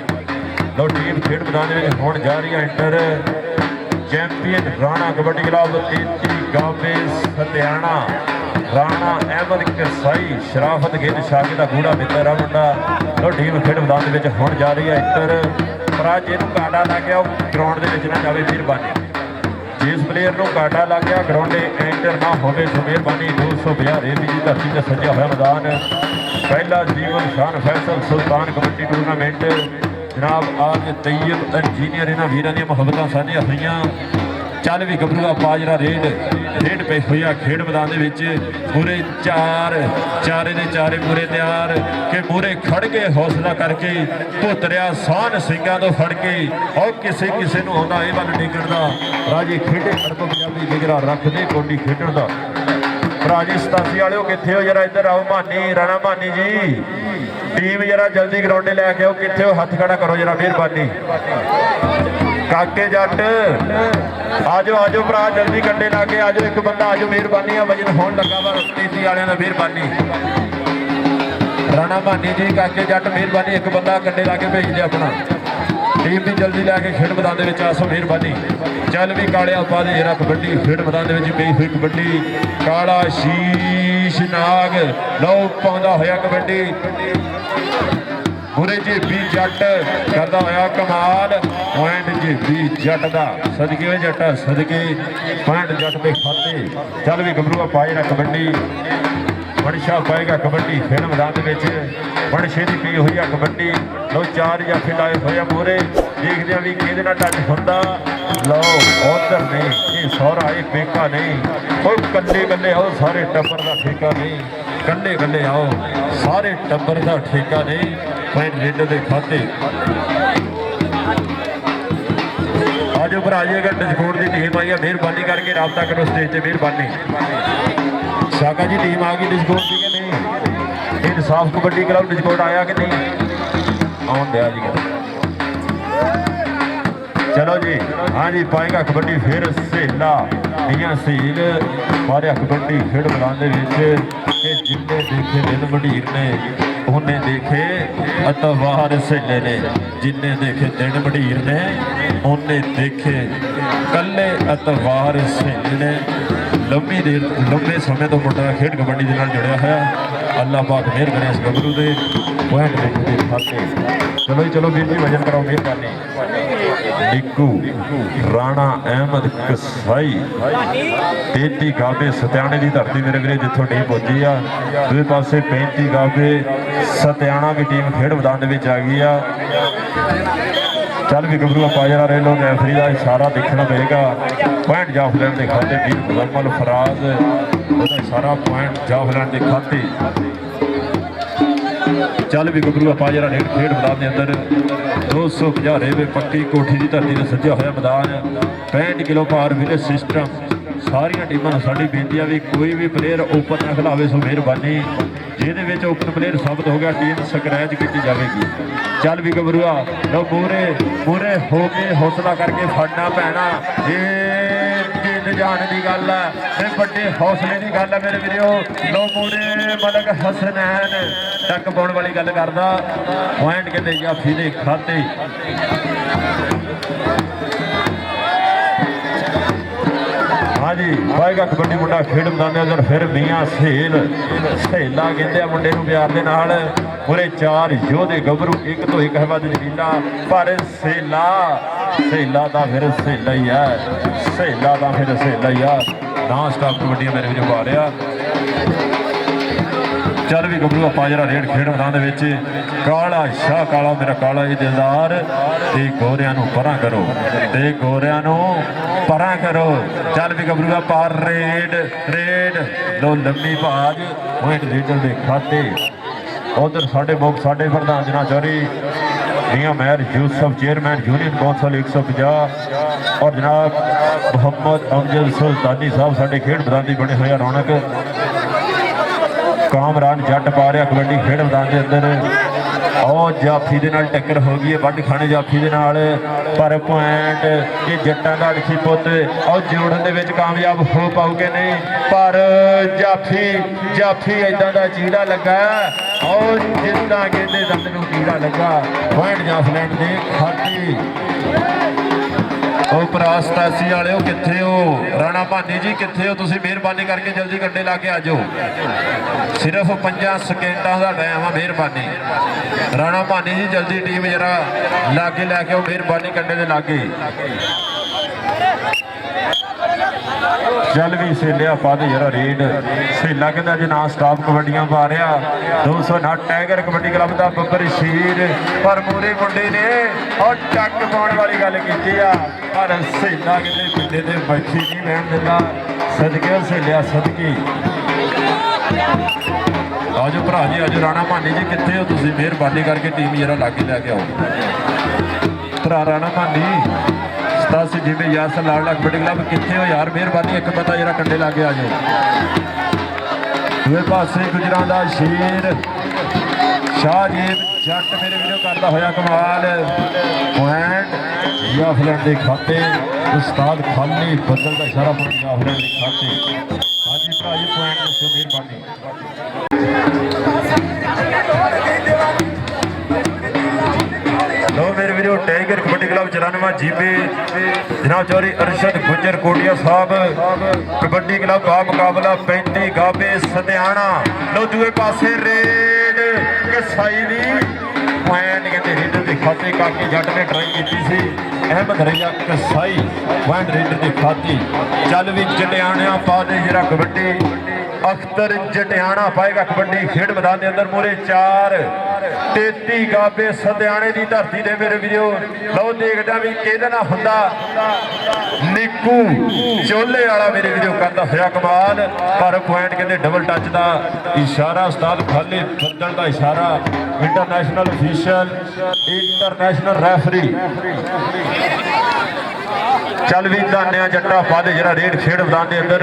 ਲਓ ਟੀਮ ਖੇਡ ਮੈਦਾਨ ਦੇ ਵਿੱਚ ਹੁਣ ਜਾ ਰਹੀ ਹੈ inter champion Rana kabaddi club 33 ਗਾਵੇ ਸਤਿਆਣਾ। ਰਾਣਾ ਅਹਿਮਦ ਕਸਾਈ ਸ਼ਰਾਫਤ ਗਿੱਲ ਸ਼ਾਗੇ ਦਾ ਗੂੜਾ ਮਿੱਤਰ ਆ ਮੁੰਡਾ। ਲੋ ਟੀਮ ਖੇਡ ਮੈਦਾਨ ਦੇ ਵਿੱਚ ਹੁਣ ਜਾ ਰਹੀ ਹੈ ਇੰਟਰ, ਪਰ ਅੱਜ ਇਹਨੂੰ ਕਾਟਾ ਲੱਗ ਗਿਆ, ਉਹ ਗਰਾਊਂਡ ਦੇ ਵਿੱਚ ਨਾ ਜਾਵੇ। ਮਿਹਰਬਾਨੀ, ਜਿਸ ਪਲੇਅਰ ਨੂੰ ਕਾਟਾ ਲੱਗ ਗਿਆ ਗਰਾਊਂਡ ਦੇ ਐਂਟਰ ਨਾ ਹੋਵੇ। ਸੋ ਮਿਹਰਬਾਨੀ। 250 ਰੇਵੀ ਦੀ ਧਰਤੀ ਤੇ ਸੱਜਿਆ ਹੋਇਆ ਮੈਦਾਨ, ਪਹਿਲਾ ਜੀਵਨ ਸ਼ਾਨ ਫੈਸਲ ਸੁਲਤਾਨ ਕਬੱਡੀ ਟੂਰਨਾਮੈਂਟ। ਜਨਾਬ ਆਜ ਤੈਯਬ ਇੰਜੀਨੀਅਰ ਇਹਨਾਂ ਵੀਰਾਂ ਦੀਆਂ ਮੁਹੱਬਤਾਂ ਸਾਂਝੀਆਂ ਹੋਈਆਂ। ਚੱਲ ਵੀ ਗੱਭਰੂਆ ਪਾਜਰਾ ਰੇਡ ਪਈ ਹੋਈ ਆ ਖੇਡ ਮੈਦਾਨ ਦੇ ਵਿੱਚ। ਪੂਰੇ ਚਾਰੇ ਦੇ ਚਾਰੇ ਪੂਰੇ ਤਿਆਰ ਕਿ ਪੂਰੇ ਖੜ ਕੇ ਹੌਸਲਾ ਕਰਕੇ ਧੁੱਤਰਿਆ ਸਾਨ ਸਿੰਘਾਂ ਤੋਂ ਫੜ ਕੇ ਉਹ ਕਿਸੇ ਨੂੰ ਆਉਂਦਾ ਇਹ ਵੱਲ ਡਿੱਗਣ ਦਾ। ਰਾਜੇ ਖੇਡੇ ਖੜਕੋ ਪੰਜਾਬੀ ਜਿਗਰਾ ਰੱਖਦੇ ਕੋਡੀ ਖੇਡਣ ਦਾ। ਰਾਜੇ 87 ਵਾਲਿਓ ਕਿੱਥੇ ਹੋ ਜਰਾ ਇੱਧਰ ਆਓ। ਮਾਨੀ ਰਾਣਾ ਮਾਨੀ ਜੀ ਟੀਮ ਜਰਾ ਜਲਦੀ ਗਰਾਊਂਡੇ ਲੈ ਕੇ ਆਓ। ਕਿੱਥੇ ਹੋ ਹੱਥ ਖੜਾ ਕਰੋ ਜਰਾ ਮਿਹਰਬਾਨੀ। ਕਾਕੇ ਜੱਟ ਆਜੋ ਭਰਾ ਜਲਦੀ ਕੰਡੇ ਲਾ ਕੇ ਆਜੋ। ਇੱਕ ਬੰਦਾ ਆਜੋ ਮਿਹਰਬਾਨੀ। ਆ ਵਜਨ ਹੋਣ ਲੱਗਾ ਵਾ 33 ਵਾਲਿਆਂ ਦਾ ਮਿਹਰਬਾਨੀ। ਰਾਣਾ ਮਾਨੀ ਜੀ ਕਾਕੇ ਜੱਟ ਮਿਹਰਬਾਨੀ। ਇੱਕ ਬੰਦਾ ਕੰਡੇ ਲਾ ਕੇ ਭੇਜ ਦੇ ਆਪਣਾ। ਟੀਮ ਵੀ ਜਲਦੀ ਲੈ ਕੇ ਖੇਡ ਮੈਦਾਨ ਦੇ ਵਿੱਚ ਆਸੋ ਮਿਹਰਬਾਨੀ। ਚੱਲ ਵੀ ਕਾਲਿਆ ਪਾ ਦੇ ਜਰਾ ਕਬੱਡੀ ਖੇਡ ਮੈਦਾਨ ਦੇ ਵਿੱਚ ਪਈ ਹੋਈ ਕਬੱਡੀ। ਕਾਲਾ ਸ਼ੀਸ਼ ਨਾਗ ਲਓ ਪਾਉਂਦਾ ਹੋਇਆ ਕਬੱਡੀ। ਪੂਰੇ ਜੇਬੀ ਜੱਟ ਕਰਦਾ ਹੋਇਆ ਕਮਾਲ। ਪੁਆਇੰਟ ਜੇਬੀ ਜੱਟ ਦਾ ਸਦਕੇ ਵੇ ਜੱਟ ਸਦਕੇ ਪੁਆਇੰਟ ਜੱਟ ਦੇ ਖਾਤੇ। ਚੱਲ ਵੀ ਗੱਭਰੂਆ ਪਾਏ ਨਾ ਕਬੱਡੀ। ਮਨਸ਼ਾ ਪਾਏਗਾ ਕਬੱਡੀ ਖੇਡ ਮੈਦਾਨ ਦੇ ਵਿੱਚ। ਮਨਸ਼ੇ ਦੀ ਪਈ ਹੋਈ ਆ ਕਬੱਡੀ। ਲਓ 4 ਜਾਫੇ ਲਾਏ ਹੋਏ ਆ ਮੂਹਰੇ। ਦੇਖਦੇ ਆ ਵੀ ਕਿਹਦੇ ਨਾਲ ਟੱਚ ਹੁੰਦਾ। ਲਓ ਉਧਰ ਨਹੀਂ ਇਹ ਸਹੁਰਾ ਇਹ ਪੇਕਾ ਨਹੀਂ। ਉਹ ਕੱਲੇ ਆਓ ਸਾਰੇ ਟੱਬਰ ਦਾ ਠੇਕਾ ਨਹੀਂ। ਕੱਲੇ ਆਓ ਸਾਰੇ ਟੱਬਰ ਦਾ ਠੇਕਾ ਨਹੀਂ। ਪੁਆਇੰਟ ਰੇਡਰ ਦੇ ਖਾਤੇ। ਆਜੋ ਭਰਾ ਜੀ ਅਗਰ ਡਿਸਕੋਡ ਦੀ ਟੀਮ ਆਈ ਆ ਮਿਹਰਬਾਨੀ ਕਰਕੇ ਰਾਬਤਾ ਕਰੋ ਸਟੇਜ ਤੇ ਮਿਹਰਬਾਨੀ। ਸ਼ਾਕਾ ਜੀ ਟੀਮ ਆ ਗਈ ਡਿਸਕੋਡ ਦੀ ਕਿ ਨਹੀਂ? ਇਨਸਾਫ ਕਬੱਡੀ ਕਲੱਬ ਡਿਸਕੋਡ ਆਇਆ ਕਿ ਨਹੀਂ? ਆਉਣ ਦਿਆ ਜੀ। ਚਲੋ ਜੀ ਹਾਂ ਜੀ ਪਾਏਗਾ ਕਬੱਡੀ ਫਿਰ ਸਹੇਲਾ ਦੀਆਂ ਸਹੀਲ ਮਾਰਿਆ ਕਬੱਡੀ ਖੇਡ ਮੈਦਾਨ ਦੇ ਵਿੱਚ। ਕਿ ਜਿੰਨੇ ਦੇਖੇ ਦਿਨ ਵਢੀਰ ਨੇ ਉਹਨੇ ਦੇਖੇ ਅਤਵਾਰ ਸਹੇਲੇ ਨੇ। ਜਿੰਨੇ ਦੇਖੇ ਦਿਨ ਵਢੀਰ ਨੇ ਉਹਨੇ ਦੇਖੇ ਕੱਲੇ ਅਤਵਾਰ ਸਹੇਲੇ ਨੇ। ਲੰਬੇ ਸਮੇਂ ਤੋਂ ਮੁੰਡਾ ਖੇਡ ਕਬੱਡੀ ਦੇ ਨਾਲ ਜੁੜਿਆ ਹੋਇਆ। ਅੱਲਾਹ ਪਾਕ ਮਿਹਰ ਕਰੇ ਇਸ ਗੱਭਰੂ ਦੇ ਪੁਆਇੰਟ ਦੇ ਖਾਤੇ। ਚਲੋ ਵੀਰ ਜੀ ਵਜਨ ਕਰਾਓ ਮਿਹਰਬਾਨੀ। ਨਿੱਕੂ ਰਾਣਾ ਅਹਿਮਦ ਕਸਾਈ 33 ਗਾਬੇ ਸਤਿਆਣੇ ਦੀ ਧਰਤੀ ਮੇਰੇ ਵੀਰੇ ਜਿੱਥੋਂ ਟੀਮ ਪਹੁੰਚੀ ਆ। ਦੂਜੇ ਪਾਸੇ 35 ਗਾਬੇ ਸਤਿਆਣਾ ਦੀ ਟੀਮ ਖੇਡ ਮੈਦਾਨ ਦੇ ਵਿੱਚ ਆ ਗਈ ਆ। ਚੱਲ ਵੀ ਗੱਭਰੂ ਪਾਜਰਾ ਰੇਲੋ ਰੈਫਰੀ ਦਾ ਇਸ਼ਾਰਾ ਦੇਖਣਾ ਪਏਗਾ। ਪੁਆਇੰਟ ਜਾਫਲੈਂਡ ਦੇ ਖਾਤੇ ਵੀਰ ਮੁਜ਼ੰਮਲ ਫਰਾਜ਼ ਉਹਦਾ ਇਸ਼ਾਰਾ ਪੁਆਇੰਟ ਜਾਫਲੈਂਡ ਦੇ ਖਾਤੇ। ਚੱਲ ਵੀ ਗੱਭਰੂ ਪਾਜਰਾ ਖੇਡ ਮੈਦਾਨ ਦੇ ਅੰਦਰ 250 ਰੇਵੇ ਪੱਕੀ ਕੋਠੀ ਦੀ ਧਰਤੀ ਤੇ ਸੱਜਿਆ ਹੋਇਆ ਮੈਦਾਨ। 65 ਕਿਲੋ ਭਾਰ ਵਿਲੇ ਸਿਸਟਮ। ਸਾਰੀਆਂ ਟੀਮਾਂ ਨੂੰ ਸਾਡੀ ਬੇਨਤੀ ਆ ਵੀ ਕੋਈ ਵੀ ਪਲੇਅਰ ਓਪਨ ਨਾ ਖਿਲਾਵੇ ਸੋ ਮਿਹਰਬਾਨੀ। ਜਿਹਦੇ ਵਿੱਚ ਓਪਨ ਪਲੇਅਰ ਸਾਬਤ ਹੋ ਗਿਆ ਟੀਮ ਸਕਰੈਚ ਕੀਤੀ ਜਾਵੇਗੀ। ਚੱਲ ਵੀ ਗੱਭਰੂਆ ਲਓ ਮੂਹਰੇ ਹੋ ਕੇ ਹੌਸਲਾ ਕਰਕੇ ਫੜਨਾ ਪੈਣਾ। ਇਹ ਜਿੱਤ ਜਾਣ ਦੀ ਗੱਲ ਹੈ ਤੇ ਵੱਡੇ ਹੌਸਲੇ ਦੀ ਗੱਲ ਹੈ ਮੇਰੇ ਵੀਰੋ। ਲਓ ਮੂਹਰੇ ਮਲਕ ਹਸਨੈਨ ਟੱਕ ਪਾਉਣ ਵਾਲੀ ਗੱਲ ਕਰਦਾ। ਪੁਆਇੰਟ ਕਹਿੰਦੇ ਜਾਫੀ ਦੇ ਖਾਤੇ। ਹਾਂਜੀ ਪਾਏਗਾ ਕਬੱਡੀ ਮੁੰਡਾ ਖੇਡ ਮੈਦਾਨ ਦੇ ਅੰਦਰ। ਫਿਰ ਮੀਆਂ ਸਹੇਲਾ ਕਹਿੰਦੇ ਆ ਮੁੰਡੇ ਨੂੰ ਪਿਆਰ ਦੇ ਨਾਲ। ਪੂਰੇ 4 ਯੋਧੇ ਗੱਭਰੂ ਇੱਕ ਤੋਂ ਇੱਕ ਹੈ ਵੱਧ ਜਮੀਲਾ। ਪਰ ਸਹੇਲਾ ਦਾ ਫਿਰ ਸਹੇਲਾ ਹੀ ਆ। ਸਹੇਲਾ ਦਾ ਫਿਰ ਸਹੇਲਾ ਹੀ ਆ। ਨਾ ਸਟਾਪ ਕਬੱਡੀ ਮੇਰੇ ਵਿੱਚ ਪਾ ਰਿਹਾ। ਚੱਲ ਵੀ ਗੱਭਰੂ ਪਾਜਰਾ ਰੇਡ ਖੇਡ ਮੈਦਾਨ ਦੇ ਵਿੱਚ। ਕਾਲਾ ਸ਼ਾਹ ਕਾਲਾ ਮੇਰਾ ਕਾਲਾ ਜੀ ਦਿਲਦਾਰ ਤੇ ਗੋਰਿਆਂ ਨੂੰ ਪਰਾਂ ਕਰੋ ਤੇ ਗੋਰਿਆਂ ਨੂੰ ਪਰਾਂ ਕਰੋ। ਚੱਲ ਵੀ ਗੱਭਰੂ ਪਾਰ ਰੇਡ ਲੋ ਲੰਮੀ ਭਾਜ ਪੁਆਇੰਟ ਲੀਡਰ ਦੇ ਖਾਤੇ। ਉਧਰ ਸਾਡੇ ਪ੍ਰਧਾਨ ਜਨਾ ਚੌਰੀ ਮੀਆਂ ਮਹਿਰ ਯੂਸਫ ਚੇਅਰਮੈਨ यूनियन कौंसल 150 और जनाब मोहम्मद अमजद सुल्तानी साहब साडे खेड मैदान की बने हुए रौनक। कामरान जट पा रहा कबड्डी खेड मैदान के अंदर। और जाफी के नाल टक्कर हो गई है वड्ड खाने जाफी के नाल। पर पॉइंट ये जट्टां दा अड़खी पुत और जोड़न दे विच कामयाब हो पाऊ कि नहीं। पर जाफी इदां दा चीड़ा लगा और जिद्दां कहंदे दंद नूं कीड़ा लगा। पॉइंट जाफलैंड दे खाते। भरा 87 वाले कितने हो? राणा भानी जी कितने हो? तुसीं मेहरबानी करके जल्दी कंडे ला के आ जाओ। सिर्फ 5 सेकेंडा का टाइम है। मेहरबानी राणा भानी जी जल्दी टीम जरा लागे लैके आओ। मेहरबानी कंडे दे लागे ਚੱਲ ਵੀ ਸੇਲਿਆ ਪਾ ਦੇ ਜਰਾ ਰੇਡ। ਸੇਲਾ ਕਹਿੰਦਾ ਜੇ ਨਾ ਸਟਾਫ ਕਬੱਡੀਆਂ ਪਾ ਰਿਹਾ 209 ਟਾਈਗਰ ਕਬੱਡੀ ਕਲੱਬ ਦਾ ਬੱਬਰ ਸ਼ੀਰ। ਪਰ ਮੂਰੇ ਮੁੰਡੇ ਨੇ ਉਹ ਟੱਕ ਪਾਉਣ ਵਾਲੀ ਗੱਲ ਕੀਤੀ ਆ, ਪਰ ਸੇਲਾ ਕਹਿੰਦੇ ਪਿੰਡੇ ਤੇ ਬੱਚੀ ਨਹੀਂ ਲੈਣ ਦਿੰਦਾ। ਸਦਕੇ ਸੇਲਿਆ ਸਦਕੇ। ਆਜੋ ਭਰਾ ਜੀ, ਆਜੋ ਰਾਣਾ ਭਾਨੀ ਜੀ, ਕਿੱਥੇ ਹੋ ਤੁਸੀਂ? ਮਿਹਰਬਾਨੀ ਕਰਕੇ ਟੀਮ ਜਰਾ ਲਾਗੇ ਲੈ ਕੇ ਆਓ। ਭਰਾ ਰਾਣਾ ਭਾਨੀ 87 ਜਿਵੇਂ ਯਾਸਰ ਲਾਲ ਕਬੱਡੀ ਕਲੱਬ, ਕਿੱਥੇ ਹੋ ਯਾਰ? ਮਿਹਰਬਾਨੀ ਇੱਕ ਪਤਾ ਜਰਾ ਕੰਡੇ ਲਾਗੇ ਆ ਜਾਓ। ਦੂਏ ਪਾਸੇ ਗੁਜਰਾਂ ਦਾ ਸ਼ੇਰ ਸ਼ਾਹਜੀਬ ਜੱਟ ਮੇਰੇ ਵੀਰੋ ਕਰਦਾ ਹੋਇਆ ਕਮਾਲ। ਪੁਆਇੰਟ ਜਾਫਲੈਂਡ ਦੇ ਖਾਤੇ। ਉਸਤਾਦ ਖਾਲੀ ਬੱਦਲ ਦਾ ਇਸ਼ਾਰਾ ਜਾਫਲੈਂਡ ਦੇ ਖਾਤੇ। ਹਾਂਜੀ ਭਰਾ ਜੀ, ਪੁਆਇੰਟ ਦੱਸੋ ਮਿਹਰਬਾਨੀ। ਲੋ ਮੇਰੇ ਵੀਰੋ, ਟਾਈਗਰ ਕਬੱਡੀ ਕਲੱਬ 94 ਜੀਬੇ ਜਨਾਬ ਚੌਧਰੀ ਅਰਸ਼ਦ ਗੁੱਜਰ ਕੋਟੀਆ ਸਾਹਿਬ ਕਬੱਡੀ ਕਲੱਬ ਦਾ ਮੁਕਾਬਲਾ 35 ਗਾਬੇ ਸਤਿਆਣਾ। ਲੋ ਦੂਏ ਪਾਸੇ ਰੇਡ ਕਸਾਈ ਦੀ ਪੁਆਇੰਟ ਕਹਿੰਦੇ ਰੀਡਰ ਦੇ ਖਾਤੇ। ਕਾਕੀ ਜੱਟ ਨੇ ਟਰਾਈ ਕੀਤੀ ਸੀ, ਅਹਿਮਦ ਰਈਆ ਕਸਾਈ ਪੁਆਇੰਟ ਰੀਡਰ ਦੇ ਖਾਤੇ। ਚੱਲ ਵੀ ਜਟਿਆਣਿਆਂ ਪਾ ਦੇ ਜਰਾ ਕਬੱਡੀ। ਅਖਤਰ ਜਟਿਆਣਾ ਪਾਏਗਾ ਕਬੱਡੀ ਖੇਡ ਮੈਦਾਨ ਦੇ ਅੰਦਰ। ਮੂਰੇ 4 33 ਗਾਬੇ ਸਤਿਆਣੇ ਦੀ ਧਰਤੀ ਦੇ ਮੇਰੇ ਵੀਰੋ। ਲਓ ਦੇਖਦਾ ਵੀ ਕਿਹਦੇ ਨਾਲ ਹੁੰਦਾ। ਨਿੱਕੂ ਚੋਲੇ ਵਾਲਾ ਮੇਰੇ ਵੀਰੋ ਕਰਦਾ ਹੋਇਆ ਕਮਾਲ। ਪਰ ਪੁਆਇੰਟ ਕਹਿੰਦੇ ਡਬਲ ਟੱਚ ਦਾ ਇਸ਼ਾਰਾ, ਉਸਤਾਦ ਖਾਲੀ ਬੱਦਲ ਦਾ ਇਸ਼ਾਰਾ। International official, international referee. ਚੱਲ ਵੀ ਦਾਨਿਆ ਜੱਟਾ ਪਾ ਦੇ ਜਿਹੜਾ ਰੇਡ ਖੇਡ ਮੈਦਾਨ ਦੇ ਅੰਦਰ।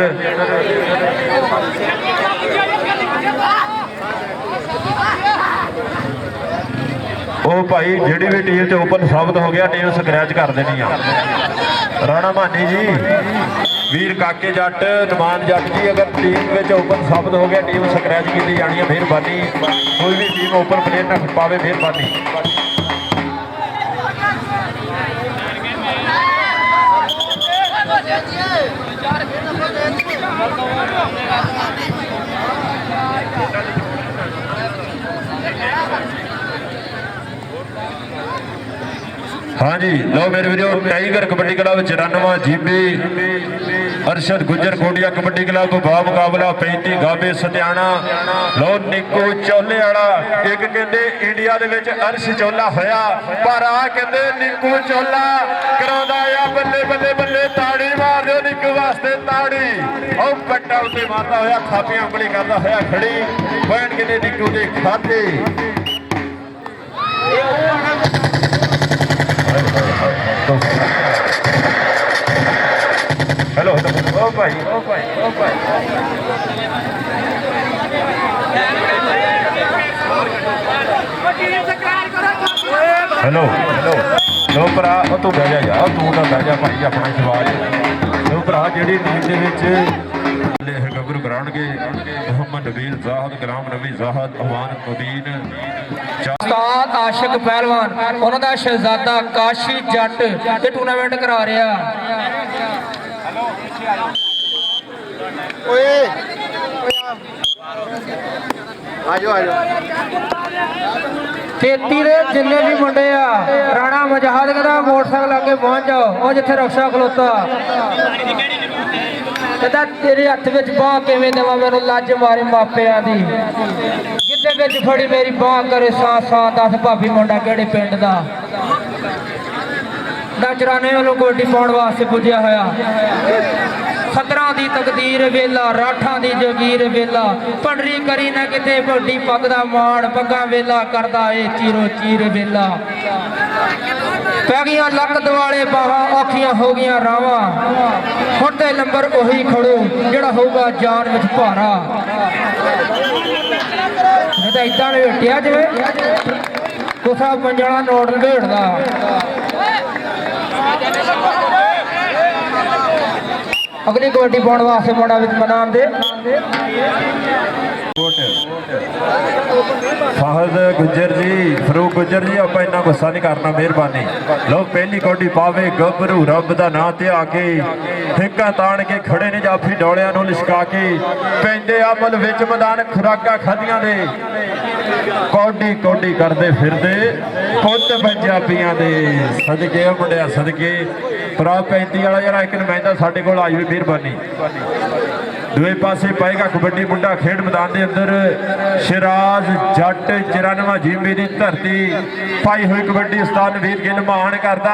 ਉਹ ਭਾਈ ਜਿਹੜੀ ਵੀ ਟੀਮ ਤੇ ਓਪਨ ਸਾਬਤ ਹੋ ਗਿਆ ਟੀਮ ਸਕ੍ਰੈਚ ਕਰ ਦੇਣੀ ਆ। ਰਾਣਾ ਭਾਨੀ ਜੀ, ਵੀਰ ਕਾਕੇ ਜੱਟ, ਨਮਾਨ ਜੱਟ ਜੀ, ਅਗਰ ਟੀਮ ਵਿੱਚ ਓਪਨ ਸਾਬਤ ਹੋ ਗਿਆ ਟੀਮ ਸਕ੍ਰੈਚ ਕੀਤੀ ਜਾਣੀ ਹੈ। ਮਿਹਰਬਾਨੀ, ਕੋਈ ਵੀ ਟੀਮ ਓਪਨ ਪਲੇਅਰ ਨਾ ਪਾਵੇ। ਮਿਹਰਬਾਨੀ। ਹਾਂਜੀ ਲਓ ਮੇਰੇ ਵੀਰੋ, tiger kabaddi club 94 GB Arshad Gujjar Kotia kabaddi club ਬਾ ਮੁਕਾਬਲਾ 35 ਗਾਬੇ ਸਤਿਆਣਾ। ਲਓ ਨਿੱਕੂ ਚੋਲੇ ਵਾਲਾ। ਇੱਕ ਕਹਿੰਦੇ ਇੰਡੀਆ ਦੇ ਵਿੱਚ ਅਰਸ਼ ਚੋਲਾ ਹੋਇਆ, ਪਰ ਆ ਕਹਿੰਦੇ ਨਿੱਕੂ ਚੋਲਾ ਕਰਾਉਂਦਾ ਆ। ਬੱਲੇ ਬੱਲੇ ਬੱਲੇ, ਤਾੜੀ ਮਾਰ ਦਿਓ ਨਿੱਕੂ ਵਾਸਤੇ ਤਾੜੀ। ਉਹ ਪੱਟਾ ਉੱਤੇ ਮਾਰਦਾ ਹੋਇਆ, ਖਾਪੀਆਂ ਉਂਗਲੀ ਕਰਦਾ ਹੋਇਆ ਖੜੀ। ਪੁਆਇੰਟ ਕਹਿੰਦੇ ਨਿੱਕੂ ਦੇ ਖਾਤੇ। ਹੈਲੋ ਓ ਭਾਈ, ਓ ਭਾਈ, ਓ ਭਾਈ। ਹੈਲੋ ਹੈਲੋ ਲੋ ਭਰਾ, ਉਹ ਤੂੰ ਬਹਿ ਜਾ ਯਾਰ, ਤੂੰ ਤਾਂ ਬਹਿ ਜਾ ਭਾਈ, ਆਪਣਾ ਸਵਾਲ। ਲੋ ਭਰਾ, ਜਿਹੜੀ ਟੀਮ ਦੇ ਵਿੱਚ ਗੱਭਰੂ ਕਰਾਉਣਗੇ ਮੁਹੰਮਦ ਨਬੀਲ ਜ਼ਾਹਦ, ਗੁਲਾਮ ਨਬੀ ਜ਼ਾਹਦ, ਅਵਾਨ ਮੁਬੀਨ, ਉਸਤਾਦ ਆਸ਼ਿਕ ਪਹਿਲਵਾਨ, ਉਹਨਾਂ ਦਾ ਸ਼ਹਿਜ਼ਾਦਾ ਕਾਸ਼ੀ ਜੱਟ ਇਹ ਟੂਰਨਾਮੈਂਟ ਕਰਾ ਰਿਹਾ। ਓਏ ਆਜੋ ਆਜੋ। 33 ਦੇ ਜਿੰਨੇ ਵੀ ਮੁੰਡੇ ਆ, ਰਾਣਾ ਮਜਹਾਦ ਕਹਿੰਦਾ ਮੋਟਰਸਾਈਕਲ ਅੱਗੇ ਪਹੁੰਚ ਜਾਓ। ਉਹ ਜਿੱਥੇ ਰਕਸ਼ਾ ਖਲੋਤਾ ਕਹਿੰਦਾ ਤੇਰੇ ਹੱਥ ਵਿੱਚ ਬਾਹ ਕਿਵੇਂ ਦੇਵਾਂ, ਮੈਨੂੰ ਲੱਜ ਮਾਰੇ ਮਾਪਿਆਂ ਦੀ। ਗਿੱਧੇ ਵਿੱਚ ਫੜੀ ਮੇਰੀ ਬਾਹ ਕਰੇ ਸਾਂ ਸਾਂ, ਦੱਸ ਭਾਬੀ ਮੁੰਡਾ ਕਿਹੜੇ ਪਿੰਡ ਦਾ। ਨਚਰਾਨੇ ਵੱਲੋਂ ਕਬੱਡੀ ਪਾਉਣ ਵਾਸਤੇ ਪੁੱਜਿਆ ਹੋਇਆ। ਖਤਰਾਂ ਦੀ ਤਕਦੀਰ ਵੇਲਾ, ਰਾਠਾਂ ਦੀ ਜਗੀਰ ਵੇਲਾ, ਪੰਡਰੀ ਕਰੀ ਨਾ ਕਿਤੇ ਵੱਡੀ ਪੱਗ ਦਾ ਮਾਣ, ਪੱਗਾਂ ਵੇਲਾ ਕਰਦਾ ਏ ਚੀਰੋ ਚੀਰ ਵੇਲਾ। ਪੈ ਗਈਆਂ ਲੱਕ ਦੁਆਲੇ ਬਾਹਾਂ, ਔਖੀਆਂ ਹੋ ਗਈਆਂ ਰਾਵਾਂ, ਹੁਣ ਤੇ ਨੰਬਰ ਉਹੀ ਖੜੋ ਜਿਹੜਾ ਹੋਊਗਾ ਜਾਨ ਵਿੱਚ ਭਾਰਾ। ਮੈਂ ਤਾਂ ਇਦਾਂ ਵੇਟਿਆ ਜਿਵੇਂ ਕੁਸਾ ਪੰਜਾਲਾ ਨੋਟ ਲਵੇੜਦਾ। ਅਗਲੀ ਕਬੱਡੀ ਪਾਉਣ ਵਾਸਤੇ ਮੁੰਡਾ ਵਿੱਚ ਮੈਦਾਨ ਦੇ ਫਾਹਦ ਗੁੱਜਰ ਜੀ, ਫਰੂਕ ਗੁੱਜਰ ਜੀ, ਆਪਾਂ ਇੰਨਾ ਗੁੱਸਾ ਨਹੀਂ ਕਰਨਾ। ਮਿਹਰਬਾਨੀ। ਲਓ ਪਹਿਲੀ ਕਬੱਡੀ ਪਾਵੇ ਗੱਭਰੂ, ਰੱਬ ਦਾ ਨਾਂ ਤੇ ਆ ਕੇ ਠੇਕਾ ਤਾਣ ਕੇ ਖੜੇ ਨੇ ਜਾਫੀ ਡੋਲਿਆਂ ਨੂੰ ਲਿਸ਼ਕਾ ਕੇ। ਪੈਂਦੇ ਅਮਲ ਵਿੱਚ ਮੈਦਾਨ ਖੁਰਾਕਾਂ ਖਾਧੀਆਂ ਦੇ ਕੌਡੀ ਕੌਡੀ ਕਰਦੇ ਫਿਰਦੇ ਪੁੱਤ ਪੰਜਾਬੀਆਂ ਦੇ ਸਦਕੇ ਉਹ ਮੁੰਡਿਆ ਸਦਕੇ ਭਰਾ 35 ਵਾਲਾ ਯਾਰ ਇੱਕ ਨੁਮਾਇੰਦਾ ਸਾਡੇ ਕੋਲ ਆਈ ਵੀ ਮਿਹਰਬਾਨੀ। ਦੂਏ ਪਾਸੇ ਪਾਏਗਾ ਕਬੱਡੀ ਮੁੰਡਾ ਖੇਡ ਮੈਦਾਨ ਦੇ ਅੰਦਰ ਸ਼ਿਰਾਜ਼ ਜੱਟ 94 ਜੀਮੇ ਦੀ ਧਰਤੀ ਪਾਈ ਹੋਈ ਕਬੱਡੀ ਉਸਤਾਦ ਵੀਰ ਗਿੱਲ ਮਾਣ ਕਰਦਾ।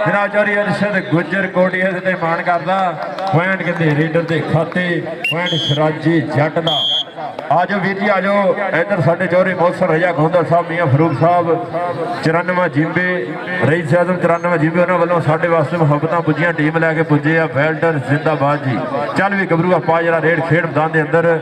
ਜਨਾਬ ਚੌਧਰੀ ਅਰਸ਼ਦ ਗੁੱਜਰ ਕੋਟੀਆ ਤੇ ਮਾਣ ਕਰਦਾ। ਪੁਆਇੰਟ ਕਹਿੰਦੇ ਰੇਡਰ ਦੇ ਖਾਤੇ ਪੁਆਇੰਟ ਸ਼ਿਰਾਜੀ ਜੱਟ ਦਾ। ਆਜੋ ਵੀਰ ਜੀ ਆਜੋ ਇੱਧਰ ਸਾਡੇ ਚੌਧਰੀ ਮੌਸਰ ਰਜਾ ਗੋਂਦਲ ਸਾਹਿਬ ਮੀਆਂ ਫਰੂਕ ਸਾਹਿਬ 94 ਜੀਮੇ ਰਈਸ ਆਜ਼ਮ 94 ਜੀਮੇ ਉਹਨਾਂ ਵੱਲੋਂ ਸਾਡੇ ਵਾਸਤੇ ਮੁਹੱਬਤਾਂ ਪੁੱਜੀਆਂ ਟੀਮ ਲੈ ਕੇ ਪੁੱਜੇ ਆ। ਵੈਲਡਨ ਜ਼ਿੰਦਾਬਾਦ ਜੀ। ਚੱਲ ਵੀ ਗੱਭਰੂ ਆਪਾਂ ਜਿਹੜਾ ਰੇਡ ਖੇਡ ਮੈਦਾਨ ਦੇ ਅੰਦਰ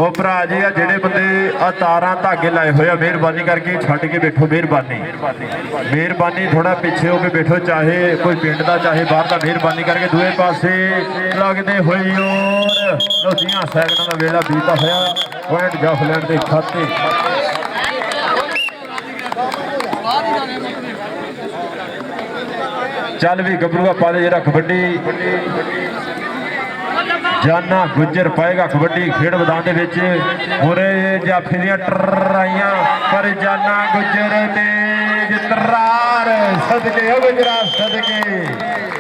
ਉਹ ਭਰਾ ਜੀ ਆ ਜਿਹੜੇ ਬੰਦੇ ਆ ਤਾਰਾਂ ਧਾਗੇ ਲਾਏ ਹੋਏ ਆ ਮਿਹਰਬਾਨੀ ਕਰਕੇ ਛੱਡ ਕੇ ਬੈਠੋ। ਮਿਹਰਬਾਨੀ ਥੋੜਾ ਪਿੱਛੇ ਹੋ ਕੇ ਬੈਠੋ ਚਾਹੇ ਕੋਈ ਪਿੰਡ ਦਾ ਚਾਹੇ ਬਾਹਰ ਦਾ। ਮਿਹਰਬਾਨੀ ਕਰਕੇ ਦੂਏ ਪਾਸੇ ਲੱਗਦੇ ਹੋਏ ਔਰ ਲੋਸੀਆਂ ਸੈਕਿੰਡਾਂ ਦਾ ਵੇਲਾ ਬੀਤਾ ਹੋਇਆ। ਪੁਆਇੰਟ ਜਫਲੈਂਡ ਦੇ ਖਾਤੇ ਚੱਲ ਵੀ ਗੱਭਰੂ ਆਪਾਂ ਦੇ ਜਿਹੜਾ ਕਬੱਡੀ ਜਾਨਾ ਗੁੱਜਰ ਪਾਏਗਾ ਕਬੱਡੀ ਖੇਡ ਮੈਦਾਨ ਦੇ ਵਿੱਚ ਮੁਰੇ ਜਾਫੀ ਦੀਆਂ ਟਰਾਈਆਂ ਪਰ ਜਾਨਾ ਗੁੱਜਰ ਤੇ ਤਰਾਰ ਸਦਕੇ ਉਹ ਗੁਜਰਾ ਸਦਕੇ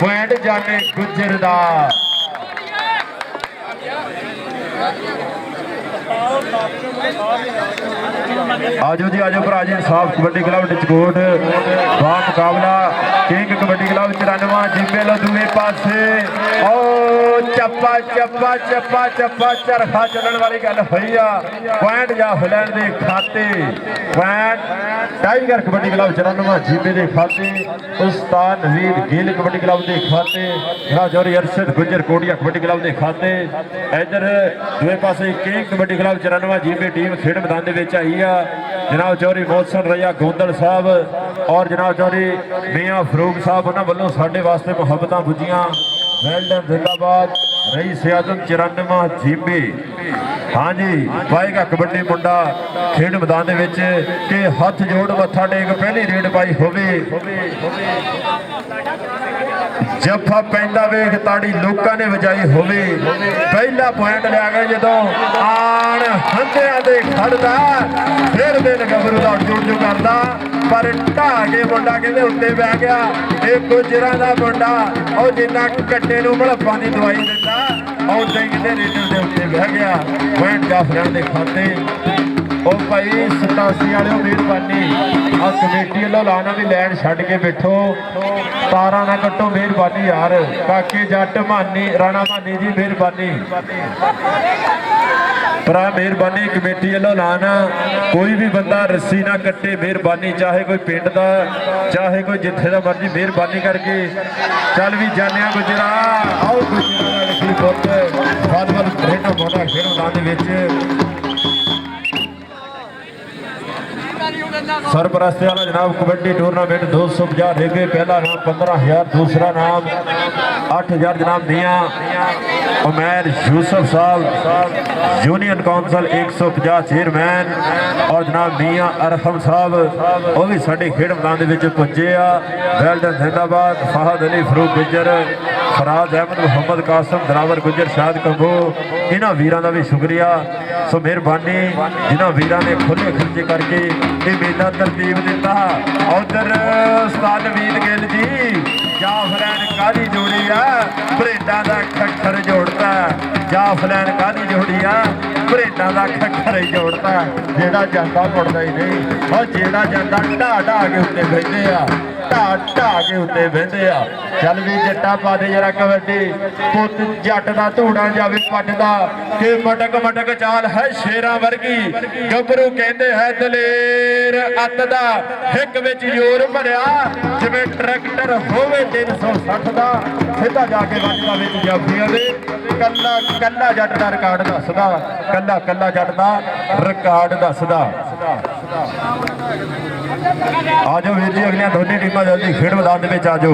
ਪੁਆਇੰਟ ਜਾਨੇ ਗੁੱਜਰ ਦਾ। ਆਜੋ ਜੀ ਆਜੋ ਭਰਾ ਜੀ ਸਾਫ ਕਬੱਡੀ ਕਲੱਬ ਡਿਚਕੋਟ ਬਾ ਮੁਕਾਬਲਾ ਕਿੰਗ ਕਬੱਡੀ ਕਲੱਬ 94 ਜਿੰਮੇ ਲੋ ਦੂਏ ਪਾਸੇ ਓ ਚੱਪਾ ਚੱਪਾ ਚੱਪਾ ਚੱਪਾ ਚਰਖਾ ਚੱਲਣ ਵਾਲੀ ਗੱਲ ਹੋਈ ਆ। ਪੁਆਇੰਟ ਜਾਂ ਫਲੈਂਡ ਦੇ ਖਾਤੇ ਪੁਆਇੰਟ ਟਾਈਗਰ ਕਬੱਡੀ ਕਲੱਬ 94 ਜਿੰਮੇ ਦੇ ਖਾਤੇ ਉਸਤਾਦ ਨਵੀਦ ਗਿੱਲ ਕਬੱਡੀ ਕਲੱਬ ਦੇ ਖਾਤੇ ਰਾਜੌਰੀ ਅਰਸ਼ਦ ਗੁੱਜਰ ਕੋਟੀਆ ਕਬੱਡੀ ਕਲੱਬ ਦੇ ਖਾਤੇ। ਇੱਧਰ ਦੂਏ ਪਾਸੇ ਕਿੰਗ ਕਬੱਡੀ ਕਲੱਬ 94 ਜਿੰਮੇ ਟੀਮ ਖੇਡ ਮੈਦਾਨ ਦੇ ਵਿੱਚ ਆਈ ਆ। ਜਨਾਬ ਚੌਧਰੀ ਮੋਹਸਨ ਰਜਾ ਗੋਂਦਲ ਸਾਹਿਬ ਔਰ ਜਨਾਬ ਚੌਧਰੀ ਮੀਆਂ ਫਰੂਕ ਸਾਹਿਬ ਉਹਨਾਂ ਵੱਲੋਂ ਸਾਡੇ ਵਾਸਤੇ ਮੁਹੱਬਤਾਂ ਪੁੱਜੀਆਂ। ਵੈਲਡਨ ਜ਼ਿੰਦਾਬਾਦ ਰਈਸ ਆਜ਼ਮ 94 ਜਿੰਮੇ। ਹਾਂਜੀ ਪਾਏਗਾ ਕਬੱਡੀ ਮੁੰਡਾ ਖੇਡ ਮੈਦਾਨ ਦੇ ਵਿੱਚ ਕਿ ਹੱਥ ਜੋੜ ਮੱਥਾ ਟੇਕ ਪਹਿਲੀ ਰੇਡ ਪਾਈ ਹੋਵੇ। ਜੱਫਾ ਪੈਂਦਾ ਵੇਖ ਤਾੜੀ ਲੋਕਾਂ ਨੇ ਵਜਾਈ ਹੋਵੇ। ਪਹਿਲਾ ਪੁਆਇੰਟ ਲਿਆ ਗਿਆ ਜਦੋਂ ਆਣ ਹੰਦਿਆਂ ਦੇ ਖੜਦਾ ਫਿਰ ਦਿਨ ਗੱਭਰੂ ਦਾ ਜੁੜ ਕਰਦਾ ਪਰ ਢਾਹ ਕੇ ਮੁੰਡਾ ਕਹਿੰਦੇ ਉੱਤੇ ਬਹਿ ਗਿਆ। ਇਹ ਗੁਜਰਾਂ ਦਾ ਮੁੰਡਾ ਉਹ ਜਿੰਨਾ ਕੱਟੇ ਨੂੰ ਮਲੱਪਾਂ ਦੀ ਦਵਾਈ ਦਿੰਦਾ ਉਦਾਂ ਹੀ ਕਹਿੰਦੇ ਰੇਡਰ ਦੇ ਉੱਤੇ ਬਹਿ ਗਿਆ। ਪੁਆਇੰਟ ਜਾਫਰਾਂ ਦੇ ਖਾਤੇ ਉਹ ਭਾਈ 87 ਵਾਲਿਓ ਮਿਹਰਬਾਨੀ ਆ ਕਮੇਟੀ ਵੱਲੋਂ ਲਾਣਾ ਵੀ ਲੈਣ ਛੱਡ ਕੇ ਬੈਠੋ ਤਾਰਾਂ ਨਾ ਕੱਟੋ ਮਿਹਰਬਾਨੀ ਯਾਰ। ਕਾਕੇ ਜੱਟ ਮਾਨੀ ਰਾਣਾ ਮਾਨੀ ਜੀ ਮਿਹਰਬਾਨੀ ਭਰਾ ਮਿਹਰਬਾਨੀ ਕਮੇਟੀ ਵੱਲੋਂ ਲਾਣਾ ਕੋਈ ਵੀ ਬੰਦਾ ਰੱਸੀ ਨਾ ਕੱਟੇ ਮਿਹਰਬਾਨੀ ਚਾਹੇ ਕੋਈ ਪਿੰਡ ਦਾ ਚਾਹੇ ਕੋਈ ਜਿੱਥੇ ਦਾ ਮਰਜ਼ੀ ਮਿਹਰਬਾਨੀ ਕਰਕੇ। ਚੱਲ ਵੀ ਜਾਣਿਆ ਗੁਜਰਾ ਆਓ ਗੁਜਰਾ ਦਾ ਲਿਖੀ ਪੁੱਤ ਫਾਦਮਤ ਰੇਟੋ ਮੋਨਾ ਖੇਡ ਮੈਦਾਨ ਦੇ ਵਿੱਚ सरपरस्ती वाला जनाब कबड्डी टूर्नामेंट 250 रेगे पहला नाम 15,000 दूसरा नाम 8,000 जनाब मियाँ उमैर यूसुफ साहब यूनियन काउंसिल 150 चेयरमैन और जनाब मियाँ अरहम साहब वो भी साडे खेड मैदान दे विच पुजे आ। वेल्डन जिंदाबाद फहद अली फरूक गुजर फराज अहमद मुहम्मद कासम दरावर गुजर शाद कंबो इन्होंने वीरों का भी शुक्रिया। सो मेहरबानी जिन्होंने वीरों ने खुले खर्चे करके ये मेला तरतीब दिता। उधर उस्ताद नवीद गिल जी जाफलैन कादी जोड़ी आ भरेडा का खखर जोड़ता जाफलैन कादी जोड़ी आ भरेडा का खखर ही जोड़ता जेड़ा जाता मुड़ता ही नहीं और जेड़ा जाता ढा ढा के उत्ते बहते ढा ढा के उत्ते बहते आ। चल भी जट्टा पा दे जरा कबड्डी पुत जट का धूड़ा जावे पटदा कि मटक मटक चाल है शेरां वर्गी गभरू कहते है दलेर अत दा हिक विच जोर भरिया जिवें ट्रैक्टर होवे 360 दा सीधा जाके वजदा विच जाफिया दे कल्ला कल्ला जट दा रिकार्ड दसदा कल्ला कल्ला जट दा रिकार्ड दसदा। आजो वीर जी अगलियां दोनों टीमां जल्दी खेड मैदान में आजो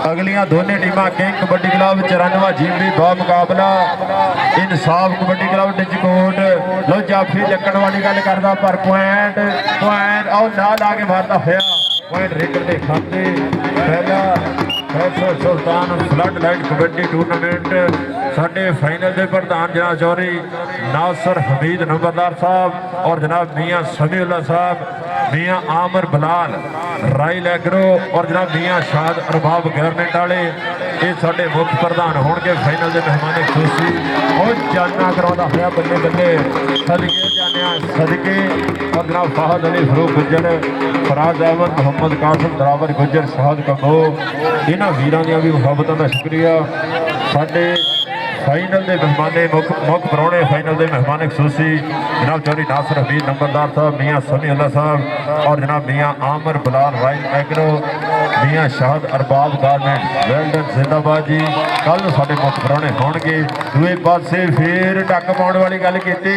अगलियां दोनों टीमां किंग कबड्डी क्लब 94 जीबी बा मुकाबला इंसाफ कबड्डी क्लब डिचकोट लो जाफी चक्कण वाली गल करदा पर पॉइंट पॉइंट और ना ला के मारता होया पॉइंट रेडर के खाते पहला सुल्तान फ्लड लाइट कबड्डी टूर्नामेंट साडे फाइनल के प्रधान जनाब चौधरी नासर हमीद नंबरदार साहब और जनाब मियाँ समीउल्ला साहब, मियाँ आमर बलाल राइल एग्रो और जनाब मियाँ शाद अरबाब गवर्नमेंट वाले ये साडे मुख्य प्रधान होंगे फाइनल के मेहमान खुशी और जाना करवाता हुआ बल्ले बल्ले सदके जाने सदके और जनाब फाहद अली फरूक गुज्जर, फराज अहमद, मोहम्मद कासिम दरावर गुज्जर, शहाद कबो, इन्होंने वीरों दी भी मुहब्बतों का शुक्रिया। साडे फाइनल के मेहमाने मुख्य परौने फाइनल के मेहमान खसूसी जनाब चौधरी नासर हमीद नंबरदार साहब, मियाँ समीउल्ला साहब और जनाब मियाँ आमर बलाल राइल एग्रो, मियाँ शाहद अरबाब गारमेंट वेल्डन जिंदाबाद जी। कल साडे मुख्य परौने होणगे। दूए पासे फिर टक पाउण वाली गल कीती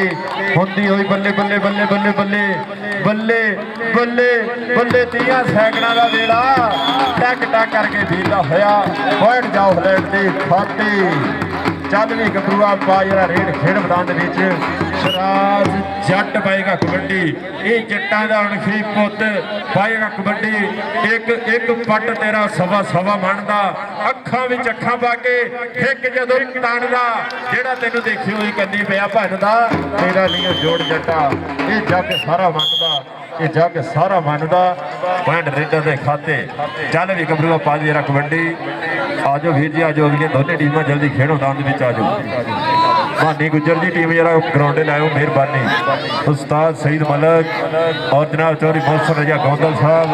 हुंदी होई बल्ले बल्ले बल्ले बल्ले बल्ले बल्ले बल्ले बल्ले 30 सैकड़ा का वेला टक टक करके बीता होया पॉइंट जाओ फ्लैट की खाते। चल भी गबरूआ पा जरा रेड खेड मैदान शराज जट पाएगा कबड्डी, ये जट्टां दा अणखी पुत पाएगा कबड्डी। एक एक पट तेरा सवा सवा मनदा अखां विच अखां पा के हिक जदों ताणदा जेड़ा तैनूं देखी होई कन्नी पिया भजदा तेरा नहीं जोड़ जट्टा। ये जग सारा मनदा, ये जग सारा मनदा पॉइंट रेडर के खाते। चल भी गबरूआ पा जरा कबड्डी। आजो वीर जी आजो अगली दोनों टीमां जल्दी खेड मैदान में आ जाओ। मानी गुज्जर जी टीम जरा ग्राउंडे लाओ मेहरबानी। उस्ताद सईद मलक और जनाब चौधरी मोहसन रजा गौंदल साहब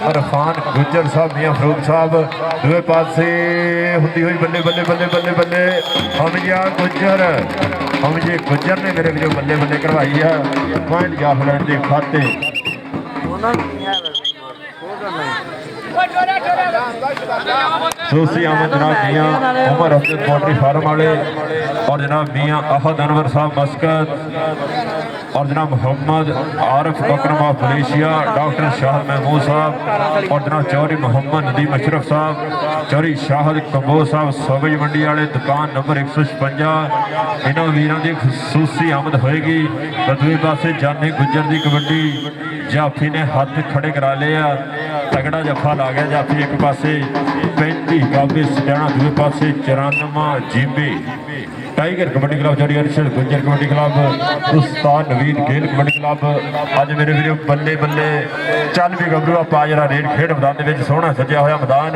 और खान गुज्जर साहब, मियाँ फरूक साहब। दूए पासे होती हुई बल्ले बल्ले बल्ले बल्ले बल्ले हमजा गुज्जर, हमजे गुज्जर ने मेरे वीडियो बल्ले बल्ले करवाई है पॉइंट जाफलैंड के खाते। सूसी अहमद जनाब मियाँ उमर हसन पोल्ट्री फार्म वाले और जनाब मियाँ अहद अनवर साहब मस्कत और जनाब मोहम्मद आरिफ बकरम of Malaysia, doctor Shah Mahmood साहब और जनाब चौधरी मोहम्मद नदीम अशरफ साहब, चौधरी शाहद कबो साहब सब्जी मंडी वाले दुकान नंबर 156। इन्होंने वीरों की खसूसी आमद होएगी। दूसरे पासे जाने गुज्जर की कबड्डी जाफी ने हाथ खड़े करा लिया, तगड़ा जफा ला गया जाफी। एक पासे 35 गाबे सटाना, दूसरे पासे 94 GB. Tiger kabaddi club Chaudhry Arshad Gujjar kabaddi club, उस्ताद नवीन गेल कबड्डी क्लब। अज मेरे वीडियो बल्ले बल्ले चल भी गबरूआ पा जरा रेड खेड मैदान में सोहना सजिया होया मैदान।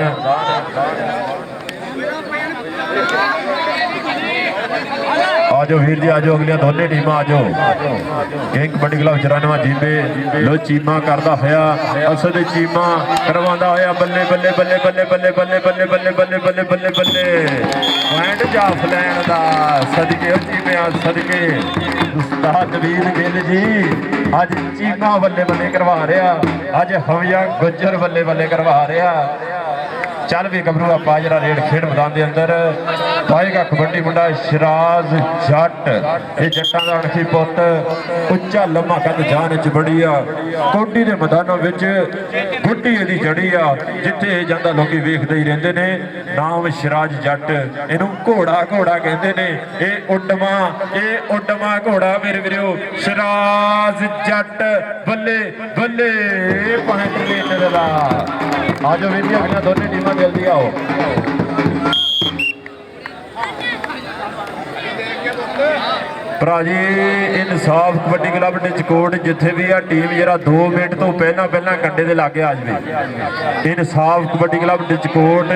आजो वीर जी आजो अगलियां दोनों टीमां आजो। किंग कबड्डी क्लब 94 जीबे लो चीमा करदा होया असद चीमा करवांदा होया बल्ले बल्ले बल्ले बल्ले बल्ले बल्ले बल्ले बल्ले बल्ले बल्ले बल्ले बल्ले पॉइंट जाफलैंड दा सदके चीमिया सदके। उस्ताद नवीन गिल जी अज चीमा बल्ले बल्ले करवा रहा, अज हमजा गुज्जर बल्ले बल्ले करवा रहा। चल भी गबरूआ पा जरा रेड खेड मैदान के अंदर पाएगा कबड्डी मुंडा शराज जट। ये जट्टां दा अणखी पुत उच्चा लम्मा कद जान च बड़ी आ, कोडी के मैदानों में गुड्डी इहदी जड़ी आ, जिथे जांदा लोग वेखदे ही रहिंदे ने। नाम शराज जट, इनू घोड़ा घोड़ा कहंदे ने। ये उडमा घोड़ा मेरे वीरो शराज जट बल्ले बल्ले पॉइंट रेडर दा। आजो वीर अगलियां दोनों टीमां जल्दी आओ। भरा जी इंसाफ कबड्डी क्लब डिचकोट जिथे भी आ टीम जरा 2 मिनट तो पहला पहला कंडे दे लागे आ जाए। इंसाफ कबड्डी क्लब डिचकोट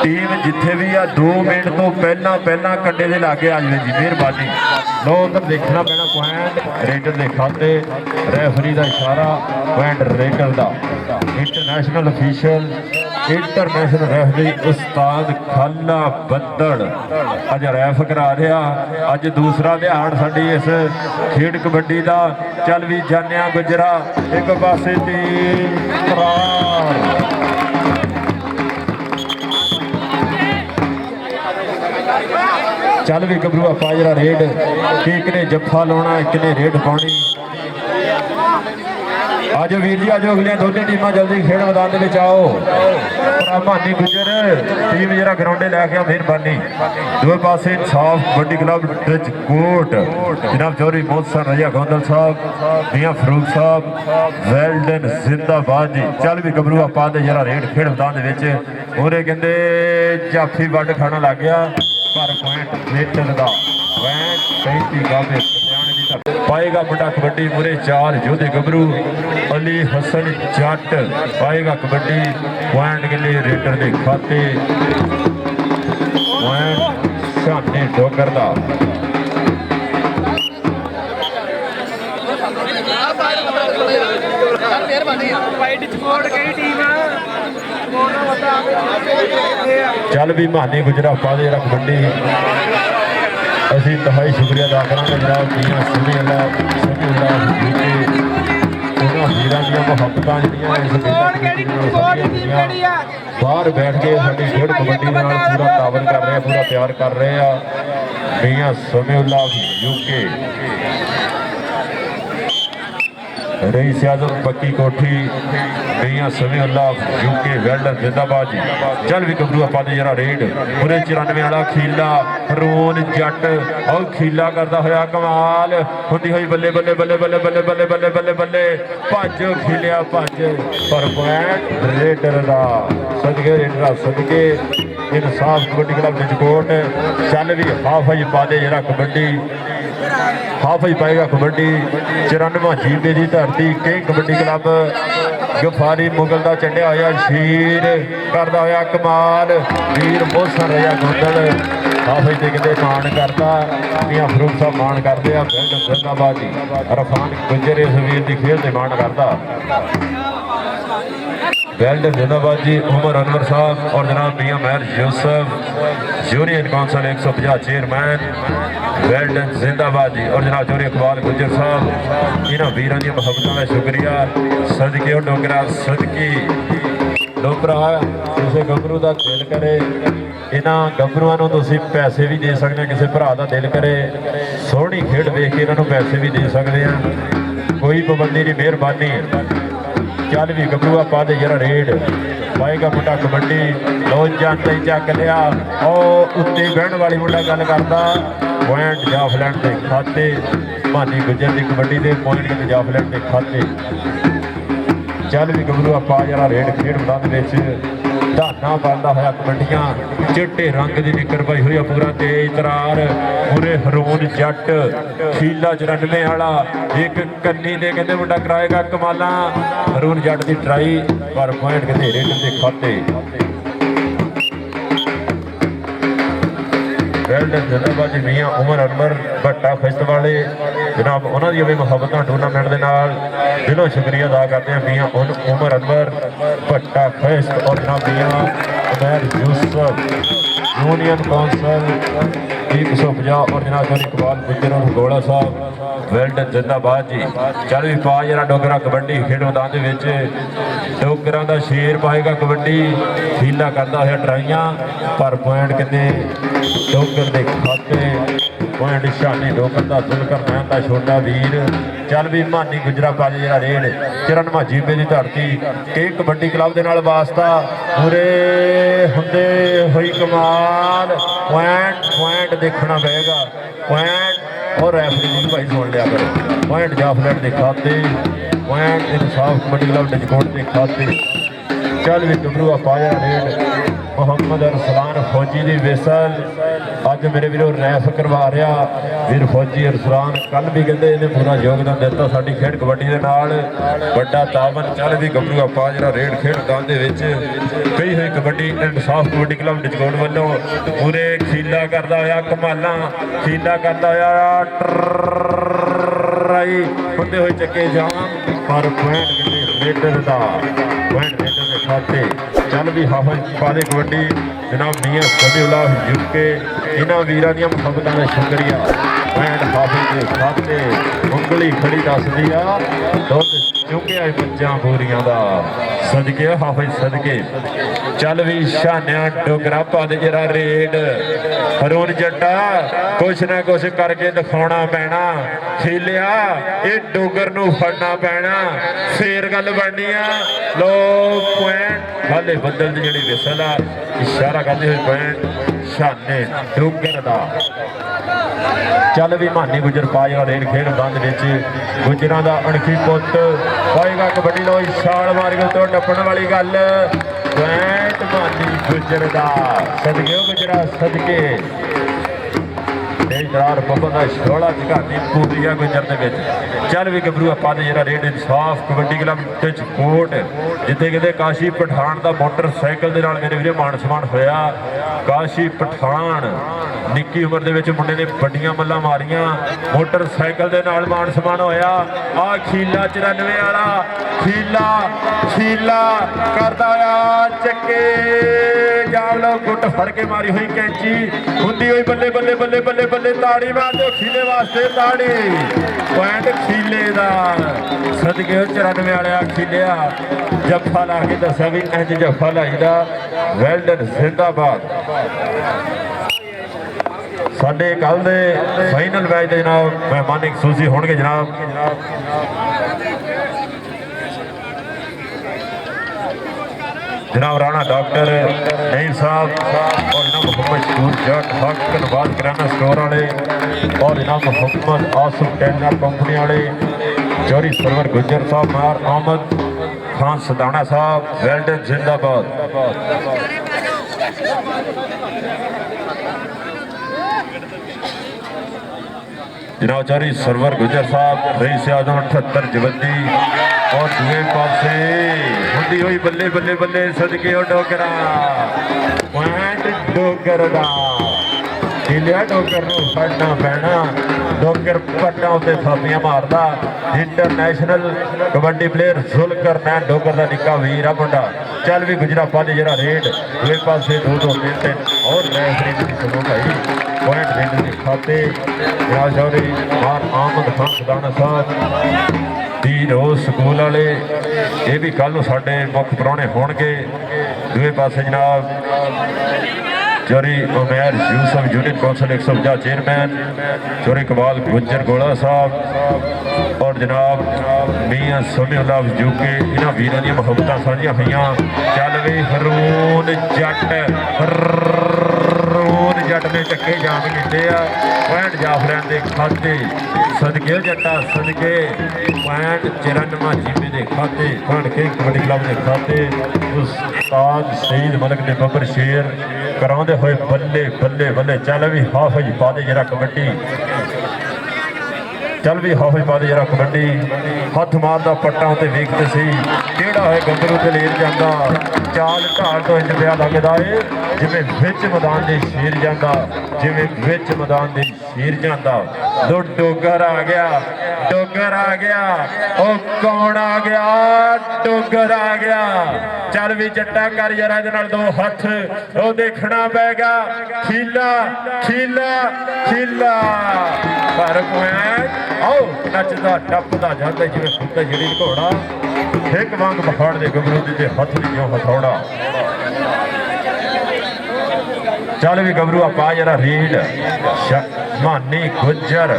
टीम जिथे भी आ 2 मिनट तो पहला पहला कंडे दे लागे आ जाए जी, मेहरबानी। लो उधर देखना पैना पॉइंट रेडर के खाते, रेफरी का इशारा पॉइंट रेडर का। इंटरनेशनल ऑफिशियल इंटरनेशनल रेफरी उस्ताद खाला बद्दड़ अज रैफ करा रहा। अज दूसरा ध्यान साडी इस खेड कबड्डी का। चल भी जाने गुजरा एक पासे टीम चल भी गबरूआ पाजरा रेड, एक ने जफा लाना एक ने रेड पानी। आज वीर जी आजो अगलियां दोनों टीमां जल्दी खेड मैदान में आओ। मानी गुजर टीम जरा ग्राउंडे लैके मेहरबानी। दूसरे पासे इंसाफ कबड्डी क्लब डिचकोट जनाब चौधरी मोहसन रजा गौंदल साहब, मियाँ फरूक साहब वेल्डन जिंदाबाद जी। चल भी गबरूआ पा दे जरा रेड खेड मैदान उरे कहते जाफी वड खाना लग गया पर पॉइंट रेटर का पॉइंट 35 गावे पटियाले की धरती पाएगा मुंडा कबड्डी मुरे 4 योधे गबरू अली हसन जट पाएगा कबड्डी पॉइंट के लिए रेटर के खाते पॉइंट शाने डोगर का चल भी मानी गुजरा पादे रख मंडी असी तहाई शुक्रिया अदा करांगे जनाब मियां समीउल्लाह हीरा दी मुहब्बतां जिहड़ियां बाहर बैठ के साडी खेड कबड्डी नाल पूरा तावन कर रहे पूरा प्यार कर रहे आ मियां समीउल्लाह यूके रईस आजम पक्की कोठी मियां समीउल्लाह यूके वेल्डर जिंदाबाद जी चल भी गबरू आपा दे जरा रेड पूरे 94 वाला खीला रोन जट और खीला करता होया कमाल हुंदी होई बल्ले बल्ले बल्ले बल्ले बल्ले बल्ले बल्ले बल्ले बल्ले भज खीलिया भज पर पॉइंट रेडर दा सदके रेडर सदके इंसाफ कबड्डी क्लब निजकोट चल भी हाफ पा दे जरा कबड्डी हाफज पाएगा कबड्डी 94 जीबे की धरती कई कबड्डी क्लब गफारी मुगल का चढ़िया होया शीर करता होया कमाल वीर मोहसन रहा गुंदल हाफज के कहते मान करता मियां फरूक साहब मान करते हैं बिल्ड जिंदाबाद जी रफान गुजर इस वीर की खेल से मान करता वेल्ड जिंदाबाद जी उमर अनवर साहब और जनाब Mian Mehar Yousuf union council 150 chairman वेल्ड जिंदाबाद जी और जनाब जोरी इकबाल गुजर साहब इन्होंने वीरों की मुहब्बतों का शुक्रिया सदके और डोगरा सदकी डोगरा किसी गबरू का दिल करे इन्हों गबरूआं नूं तुसीं पैसे भी दे सकते हैं किसी भरा का दिल करे सोहनी खेड वेख के इन्हों पैसे भी दे सकते हैं कोई पाबंदी नहीं मेहरबानी चल भी गबरूआ पा दे जरा रेड पाएगा मुंडा कबड्डी लो जानते ही चक लिया और उत्ते बहन वाली मुंडा गल करता पॉइंट जाफलैंड के खाते मानी गुजर की कबड्डी के पॉइंट के जाफलैंड के खाते चल भी गबरूआ पा जरा रेड खेड मैदान धाना पाता होया कबड्डियां चिट्टे रंग की निकर पाई हुई पूरा तेज तरार पूरे हरून जट खीला 94 वाला एक कन्नी दे कहते मुंडा कराएगा कमाला हरून जट की ट्राई पर पॉइंट कहते रेडर के खाते वेल्ड जिंदाबाद जी मियां उमर अनवर भट्टा खिस्त वाले जनाब उन्होंने भी मुहब्बतां टूर्नामेंट के नाल दिलों शुक्रिया अदा करते हैं मियां उमर अनवर भट्टा खिस्त और जनाब मियां उमर यूसुफ यूनियन काउंसिल 150 और जनाब जोरी इकबाल गुजर और गोला साहब वेल्ड जिंदाबाद जी चल भी पा जरा डोगरा कबड्डी खेड मैदान के डोगरा का शेर पाएगा कबड्डी खीला करता है ट्राइयां पर पॉइंट कितने डोगर के खाते पॉइंट शानी डोगर का सुलकर मैन का छोटा वीर चल भी मानी गुजरा पाजे जरा रेड 94 जीबे की धरती कई कबड्डी क्लब के नाल वास्ता पूरे हुंदे हुई कमाल पॉइंट देखना पएगा पॉइंट और रेफरी जी भाई सुन लिया करो पॉइंट जाफलैंड के खाते पॉइंट इंसाफ कबड्डी क्लब निजकोट के खाते चल भी गबरूआ पाया रेड मोहम्मद अरसलान फौजी की विसल अज मेरे वीरों रैफ करवा रहा वीर फौजी अरसलान कल भी कहते इन्हें पूरा योगदान दिता साडी खेड कबड्डी के नाल बड़ा तावन चल भी गबरूआ पा जरा रेड खेड मैदान के कई हुई कबड्डी इंसाफ कबड्डी क्लब निजकोट वालों पूरे खीला करता होया कमाला खीला करता होया ट्राई होंदे हुए चक्के जाम पर पॉइंट रेडर का पॉइंट रेडर के खाते चल भी हाफज पाले कबड्डी जनाब मियां समीउल्लाह यूके इन्होंने वीरों दी मुहब्बतां का शुक्रिया पॉइंट हाफज के खाते उंगली खड़ी दस दी आ दुध चुंगिया मज्जां पूरियां दा सदके हाफज सदके चल भी शानिया डोगरा पद जरा रेड हरून जट्टा कुछ ना कुछ करके दिखाना पैना खीलिया ये डोगर नूं फड़ना पैना फिर गल बननी आ लो पॉइंट हाले बदल की जी विसल आ इशारा करते हुए पॉइंट शाने डोगर का चल भी मानी गुजर पाएगा रेड खेड बंद गुजरां दा अणखी पुत पाएगा कबड्डी लो छाल मार के तो टप्पण वाली गल पॉइंट मानी गुजर का सदके गुजरा सदके ਤੇਜ ਦਰਾਰ ਬੱਬਲ ਦਾ ਛੋਲਾ ਝਗਾਤੀ ਪੂਰੀ ਆ ਗੁਜਰ ਦੇ ਵਿੱਚ। ਚੱਲ ਵੀ ਗੱਭਰੂ ਆਪਾਂ ਦੇ ਜਿਹੜਾ ਰੇਡ ਇਨਸਾਫ ਕਬੱਡੀ ਕਲੱਬ ਤੇ ਕੋਟ ਜਿੱਥੇ ਕਿਤੇ ਕਾਸ਼ੀ ਪਠਾਨ ਦਾ ਮੋਟਰਸਾਈਕਲ ਦੇ ਨਾਲ ਮੇਰੇ ਵੀਰੇ ਮਾਣ ਸਨਮਾਨ ਹੋਇਆ। ਕਾਸ਼ੀ ਪਠਾਨ ਨਿੱਕੀ ਉਮਰ ਦੇ ਵਿੱਚ ਮੁੰਡੇ ਨੇ ਵੱਡੀਆਂ ਮੱਲਾਂ ਮਾਰੀਆਂ, ਮੋਟਰਸਾਈਕਲ ਦੇ ਨਾਲ ਮਾਣ ਸਨਮਾਨ ਹੋਇਆ। ਆ ਖੀਲਾ 94 ਵਾਲਾ ਖੀਲਾ ਕਰਦਾ ਆ ਚੱਕੇ ਜਾਮ ਲੋ ਗੁੱਟ ਫੜ ਕੇ ਮਾਰੀ ਹੋਈ ਕੈਂਚੀ ਹੁੰਦੀ ਹੋਈ ਬੱਲੇ ਬੱਲੇ ਬੱਲੇ ਬੱਲੇ ਬੱਲੇ ਤਾੜੀ ਮਾਰ ਦਿਓ ਖੀਲੇ ਵਾਸਤੇ ਤਾੜੀ। ਪੁਆਇੰਟ ਖੀਲੇ ਦਾ ਸਦਕੇ 94 ਵਾਲਿਆ ਖੀਲਿਆ ਜੱਫਾ ਲਾ ਕੇ ਦੱਸਿਆ ਵੀ ਇੰਜ ਜੱਫਾ ਲਾਈਦਾ। ਵੈਲਡਨ ਜ਼ਿੰਦਾਬਾਦ। ਸਾਡੇ ਕੱਲ ਦੇ ਫਾਈਨਲ ਮੈਚ ਦੇ ਜਨਾਬ ਮਹਿਮਾਨੀ ਖਸੂਸੀ ਹੋਣਗੇ ਜਨਾਬ राणा डॉक्टर नईम साहब और जनाब मोहम्मद शूर जट हक नवाज किराना स्टोर वाले और जनाब मोहम्मद आसफ टेलर कंपनी वाले चौरी सरवर गुजर साहब मार अहमद खान सदाना साहब वेल्डन जिंदाबाद। जनाब चौरी सरवर गुजर साहब रईस आजम 78 जवद्दी और दूए पासे हुंदी हुई बल्ले बल्ले बल्ले सदके डोगरा पॉइंट डोगर दा खिलिया डोगर नूं फड़ना पैना। डोगर पट्टां उत्ते थापियां मारदा। इंटरनेशनल कबड्डी प्लेयर जुलकर नैन डोगर दा निक्का वीर आ मुंडा। चल भी गुजरा पाले जरा रेड दूए पासे 2-2 3-3 और रेफरी दी सुनो भाई पॉइंट देने के खाते या चौधरी मार अहमद खान सदाना साहब रोज स्कूल वाले ये भी कल साडे मुख प्राहुणे होणगे। दूए पासे जनाब Chaudhry Umair Yousuf union council 150 chairman Chaudhry कबाल गुज्जर गोला साहब और जनाब मियां समीउल्लाह यूके इन्हां वीरां दी मुहब्बतां साझियां होईयां। चल वे हरून जट ने चक्के जाम कीते आ पॉइंट जाफरियां दे खाते सदके जट्टा सदके पॉइंट 94 जीबी के खाते के कबड्डी क्लब के खाते उस्ताद सईद मलिक ने बबर शेर कराते हुए बल्ले बल्ले बल्ले। चल भी हाफिज पा दे जरा कबड्डी चल भी हाफिज पा दे जरा कबड्डी हथ मारदा पट्टा उत्ते वेखते सी केड़ा है गंदरू ते लेर जांदा चाल ढाल तो इंज पिया लगदा है जिवें विच मैदान दे शेर जांदा जिवें विच मैदान दे शेर जांदा। दो डोगर आ गया ओ कौन आ गया डोगर आ गया। चल भी जट्टा कर जरा दे नाल दो हथ ओ देखना पैगा खीला खीला खीला पर पॉइंट आओ नचदा टपदा जांदा जिवें खुदा जड़ी घोड़ा एक वांग पहाड़ दे गबरू दे हथ दी जो हथौड़ा। चल भी गबरू पा जरा रीड मानी गुजर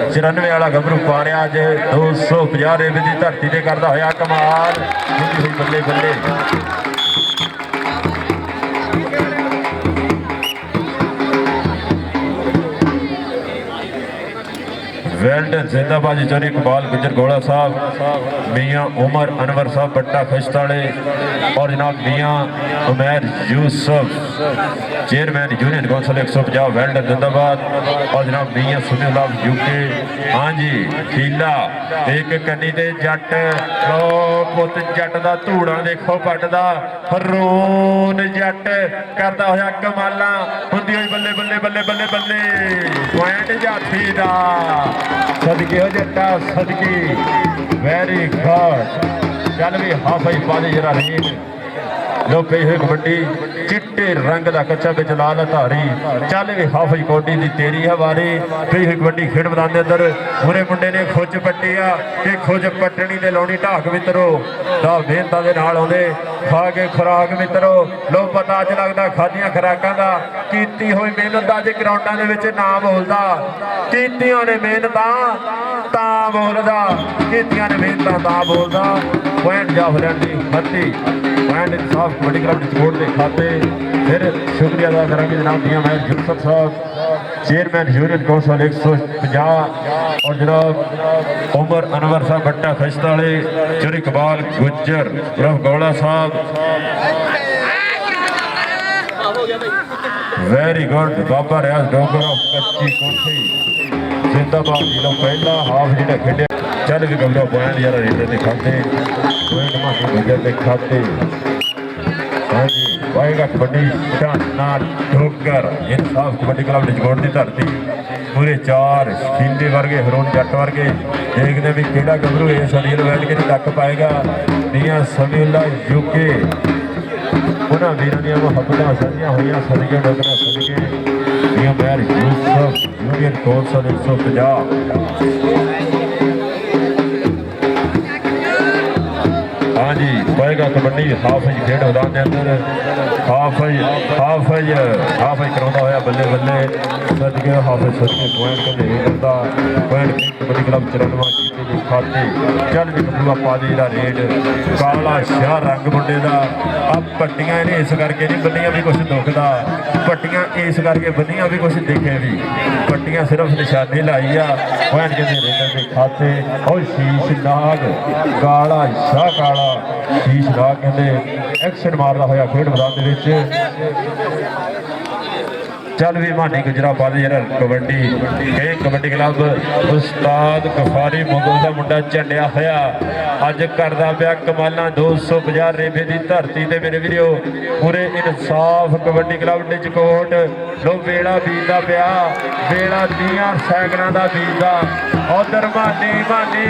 94 वाला गबरू पा रहा अज 250 रेबे की धरती से करता होया कमाल बल्ले बल्ले। वेल्डन जिंदाबाद चौरी इकबाल गुजर गोला साहब मियां उमर अनवर साहब बट्टा खश्ताले और जनाब Mian Umair Yousuf chairman union council 150 well done जिंदाबाद और जनाब मियां समीउल्लाह यूके। हाँ जी खीला एक कन्नी दे जट लो पुत जट दा धूड़ा देखो पटदा हरून जट करता होया कमाला हुंदी होई बल्ले बल्ले बल्ले बल्ले बल्ले पॉइंट जाफी दा सदके हो जट्टा सदके वेरी गुड। चल भी हाफिज पा दे जरा रेड लो पई हुई कबड्डी चिट्टे रंग का कच्चा बिच लाल धारी। चल भी हाफिज कोडी दी तेरी है वारी पई हुई कबड्डी खेड मैदान दे अंदर पूरे मुंडे ने खुज पट्टी आ कि खुज पट्टनी ते लाउणी ढाक मित्रो दा मेहनतां दे नाल आउंदे खा के खुराक मित्रो लो पता अज लगदा खादियां खुराकां दा कीती होई मेहनत अज ग्राउंडां दे विच ना बोलदा कीतियां ने मेहनतां तां बोलदा कीतियां ने मेहनतां तां बोलदा। पॉइंट जाफरियां दी हत्ती पॉइंट इंसाफ कबड्डी क्लब स्पोर्ट के खाते फिर शुक्रिया अदा करेंगे जनाब मियां महर यूसुफ साहब चेयरमैन यूनियन कौंसल 150 और जनाब उमर अनवर साहब बट्टा खश्ताले चौरी इकबाल गुज्जर उर्फ गौला साहब ਵੈਰੀ ਗੁੱਡ ਬਾਬਾ ਰਿਆਜ਼ ਡੋਗਰ ਕੱਚੀ ਕੋਠੀ ਜ਼ਿੰਦਾਬਾਦ ਜੀ ਦਾ ਪਹਿਲਾ ਹਾਫ ਜਿਹੜਾ ਖੇਡਿਆ ਚੱਲ ਵੀ ਗੰਗਾ ਪੁਆਇੰਟ ਯਾਰ ਰੇਡਰ ਦੇ ਖਾਤੇ ਪੁਆਇੰਟ ਮਾਹੀ ਗੁਜਰ ਦੇ ਖਾਤੇ ਹਾਂਜੀ ਪਾਏਗਾ ਕਬੱਡੀ ਸ਼ਾਨਾ ਡੋਗਰ ਇਨਸਾਫ ਕਬੱਡੀ ਕਲੱਬ ਨਿਜਗੋੜ ਦੀ ਧਰਤੀ ਪੂਰੇ 4 ਸ਼ੀਲੇ ਵਰਗੇ ਹਰੋਨ ਜੱਟ ਵਰਗੇ ਦੇਖਦੇ ਵੀ ਕਿਹੜਾ ਗੱਭਰੂ ਇਸ ਅਲੀਲ ਬੈਠ ਕੇ ਤੱਕ ਪਾਏਗਾ ਦੀਆਂ ਸਮੀਉਲਾ ਯੂਕੇ ਉਹਨਾਂ ਵੀਰਾਂ ਦੀਆਂ ਮੁਹੱਬਤਾਂ ਸਾਂਝੀਆਂ ਹੋਈਆਂ ਸਦਕੇ ਡੋਗਰਾ ਸਦਕੇ ਦੀਆਂ ਮੈਰ ਯੂਸਫ ਯੂਨੀਅਨ ਕੌਂਸਲ 150 ਹਾਂਜੀ ਪਾਏਗਾ ਕਬੱਡੀ ਹਾਫਜ ਖੇਡ ਮੈਦਾਨ ਦੇ ਅੰਦਰ ਹਾਫਜ ਕਰਾਉਂਦਾ ਹੋਇਆ ਬੱਲੇ ਬੱਲੇ ਸਦਕੇ ਹਾਫਜ ਸਦਕੇ ਪੁਆਇੰਟ ਤੇ ਕਰਦਾ ਪੁਆਇੰਟ ਕਬੱਡੀ ਕਲੱਬ 94 ਜੀਤੇ ਦੇ ਖਾਤੇ ਚੱਲ ਵੀ ਕਬੂਆ ਪਾ ਦੇ ਦਾ ਰੇਡ ਕਾਲਾ ਸ਼ਾਹ ਰੰਗ ਮੁੰਡੇ ਦਾ ਆ ਪੱਟੀਆਂ ਇਹਨੇ ਇਸ ਕਰਕੇ ਨਹੀਂ ਬੰਨੀਆਂ ਵੀ ਕੁਛ ਦੁਖਦਾ ਪੱਟੀਆਂ ਇਸ ਕਰਕੇ ਬੰਨੀਆਂ ਵੀ ਕੁਛ ਦੇਖੇ ਵੀ ਪੱਟੀਆਂ ਸਿਰਫ ਨਿਸ਼ਾਨੇ ਲਾਈ ਆ ਪੁਆਇੰਟ ਕਹਿੰਦੇ ਰੇਡਰ ਦੇ ਖਾਤੇ ਉਹ ਸ਼ੀਸ਼ ਨਾਗ ਕਾਲਾ ਸ਼ਾਹ ਕਾਲਾ ਸ਼ੀਸ਼ ਨਾਗ ਕਹਿੰਦੇ ਐਕਸ਼ਨ ਮਾਰਦਾ ਹੋਇਆ ਖੇਡ ਮੈਦਾਨ ਦੇ ਵਿੱਚ ਚੱਲ ਵੀ ਮਾਨੀ ਗੁਜਰਾ ਪਾ ਦੇ ਜਿਹੜਾ ਕਬੱਡੀ ਇਹ ਕਬੱਡੀ ਕਲੱਬ ਉਸਤਾਦ ਗਫਾਰੀ ਮੁਗਲ ਦਾ ਮੁੰਡਾ ਝੰਡਿਆ ਹੋਇਆ ਅੱਜ ਕਰਦਾ ਪਿਆ ਕਮਾਲਾਂ 250 ਰੇਬੇ ਦੀ ਧਰਤੀ ਤੇ ਮੇਰੇ ਵੀਰੋ ਪੂਰੇ ਇਨਸਾਫ ਕਬੱਡੀ ਕਲੱਬ ਨਿਜਕੋਟ ਲੋ ਵੇਲਾ ਬੀਜਦਾ ਪਿਆ ਵੇਲਾ 30 ਸੈਕਿੰਡਾਂ ਦਾ ਬੀਜਦਾ ਉਧਰ ਮਾਨੀ ਦਾੜੀ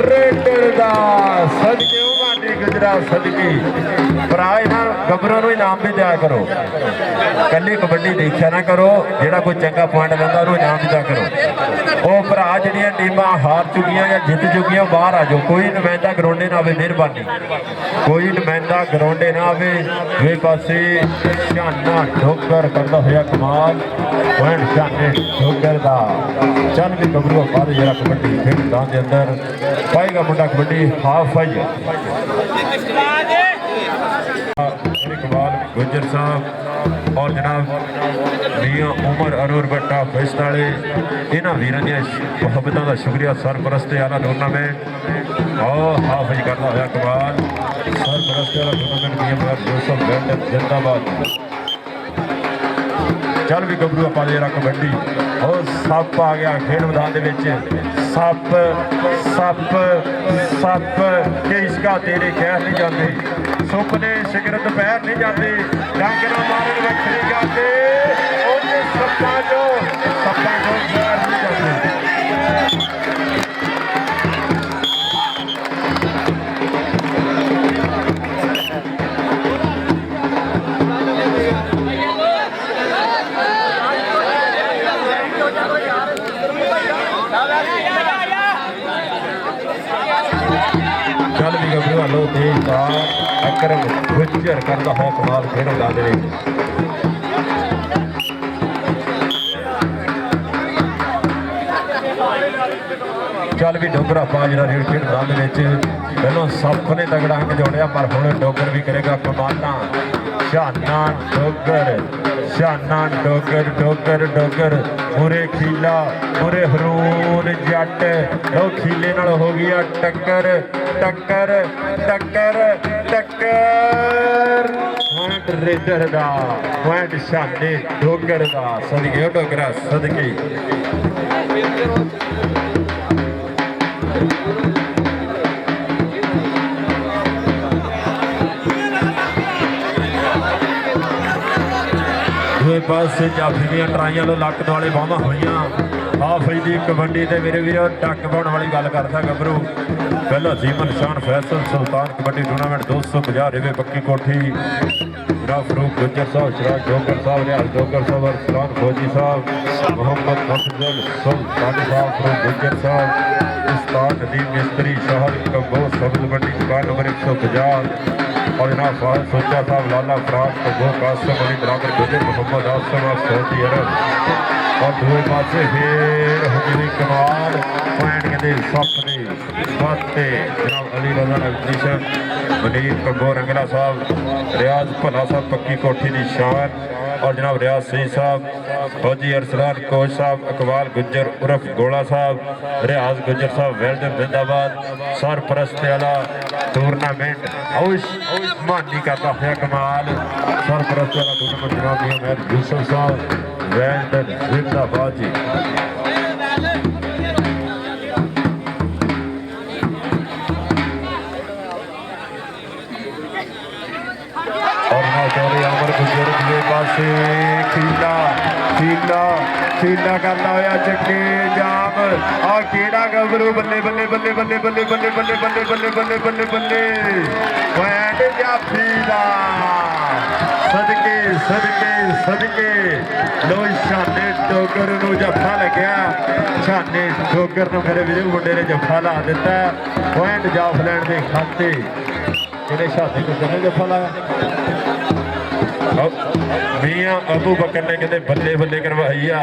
ਰੇਡਰ ਦਾ ਸਦਕੇ ਉਹ ਮਾਨੀ ਗੁਜਰਾ ਸਦਕੇ ਭਰਾ ਇਹਨਾਂ ਗੱਭਰਾਂ ਨੂੰ ਇਨਾਮ ਵੀ ਦਿਆ ਕਰੋ ਕੱਲੀ ਕਬੱਡੀ ਦੇਖਿਆ ਨਾ ਕਰੋ ਜਿਹੜਾ ਕੋਈ ਚੰਗਾ ਪੁਆਇੰਟ ਲੈਂਦਾ ਉਹਨੂੰ ਇਨਾਮ ਵੀ ਦਿਆ ਕਰੋ ਉਹ ਭਰਾ ਜਿਹੜੀਆਂ ਟੀਮਾਂ ਹਾਰ ਚੁੱਕੀਆਂ ਜਾਂ ਜਿੱਤ ਚੁੱਕੀਆਂ ਬਾਹਰ ਆ ਜਾਓ ਕੋਈ ਨੁਮਾਇੰਦਾ ਗਰਾਉਂਡੇ ਨਾ ਆਵੇ ਮਿਹਰਬਾਨੀ ਕੋਈ ਨੁਮਾਇੰਦਾ ਗਰਾਉਂਡੇ ਨਾ ਆਵੇ ਵੇ ਪਾਸੇ ਸ਼ਾਨਾ ਡੋਗਰ ਕਰਦਾ ਹੋਇਆ ਕਮਾਲ ਪੁਆਇੰਟ ਸ਼ਾਨੇ ਡੋਗਰ ਦਾ ਚੱਲ ਵੀ ਗੱਭਰੂ ਬਾਅਦ ਜਿਹੜਾ ਕਬੱਡੀ ਖੇਡ ਮੈਦਾਨ ਦੇ ਅੰਦਰ ਪਾਏਗਾ ਮੁੰਡਾ ਕਬੱਡੀ ਹਾਫਜ इकबाल गुज्जर साहब और जनाब मियाँ उमर अरूर भट्टा फिस्ट वाले इन्होंने वीरों मुहब्बतों का शुक्रिया सरपरस्त वाला टूरनामेंट और हाफिज करता हुआ इकबाल सरपरस्त वाला टूरनामेंट मियाँ मगर यूसुफ गंड जिंदाबाद चल भी गबरू आप कबड्डी और सप आ गया खेड मैदान सप सप सप के इसका तेरे खैर नहीं जाते सुपने सिगरत पैर नहीं जाते डंग ना मारन वखरी जाते सप्पा जो पैर नहीं जाते चल भी गबरू हलो तेज अकरम गुज्जर करता है कमाल खेड मैदान दे चल भी डोगरा पा जरा रेड खेड मैदान पहलों सप ने तगड़ा अंक जोड़िया पर हुण डोगर भी करेगा कमाला शाना डोगर डोगर डोगर मुरे खीला मुरे हरूर जट लो खीले नाल हो गया टक्कर टक्कर टक्कर टक्कर पॉइंट रेडर दा पॉइंट शाने डोगर दा सदके डोगरा सदके दूए पास जाफी दी ट्राइयां लो लक दुआले बाहां होईयां हाफिज दी कबड्डी ते मेरे वीरो टक पाउण वाली गल करदा गबरू पहला जीवन शान फैसल सुल्तान कबड्डी टूर्नामेंट 250 रेवे पक्की कोठी फरूक गुज्जर साहब शराज डोगर साहब रियाज डोगर साहब अरसलान फौजी साहब मोहम्मद अफजल सुल्तान साहब फरूक गुज्जर साहब उस्ताद नदीम मिस्त्री शहर कबो सब्ज मंडी दुकान नंबर 150 और जनाब फाज सोचा साहब लाला फराज कबो कासम अली बराबर गुजर मोहम्मद आसम सऊदी अरब और दूसरे पास फिर हुजूरी कमाल पॉइंट कहते सप ने बाते जनाब अली रजा नगदीशन मनीर कबो रंगला साहब रियाज भला साहब पक्की कोठी की शान और जनाब रियाज सही साहब, फौजी अरसलान कोच साहब, इकबाल गुज्जर उर्फ गोला साहब, रियाज गुज्जर साहब वेल्डन जिंदाबाद। सरपरस्त आला टूरनामेंट हाउस मानी करता है कमाल। सरपरस्त आला टूरनामेंट जनाब मेहर यूसुफ साहब वेल्डन जिंदाबाद जी। और ना चौधरी अमर गुजर के पासे खीला खीला खीला करता होया चक्के जाम आ केड़ा गबरू बल्ले बल्ले बल्ले बल्ले बल्ले बल्ले बल्ले बल्ले बल्ले बल्ले बल्ले बल्ले वैंड जाफी दा सदके सदके सदके लो शाने डोगर नूं जफा लग्या। शाने डोगर नूं मेरे वीर मुंडे ने जफा ला दिता। वैंड जाफलैंड दे खाते किहड़े शाने गुजर ने जफा लाया। मियां अबू बकर ने कहते बल्ले बल्ले करवाई आ।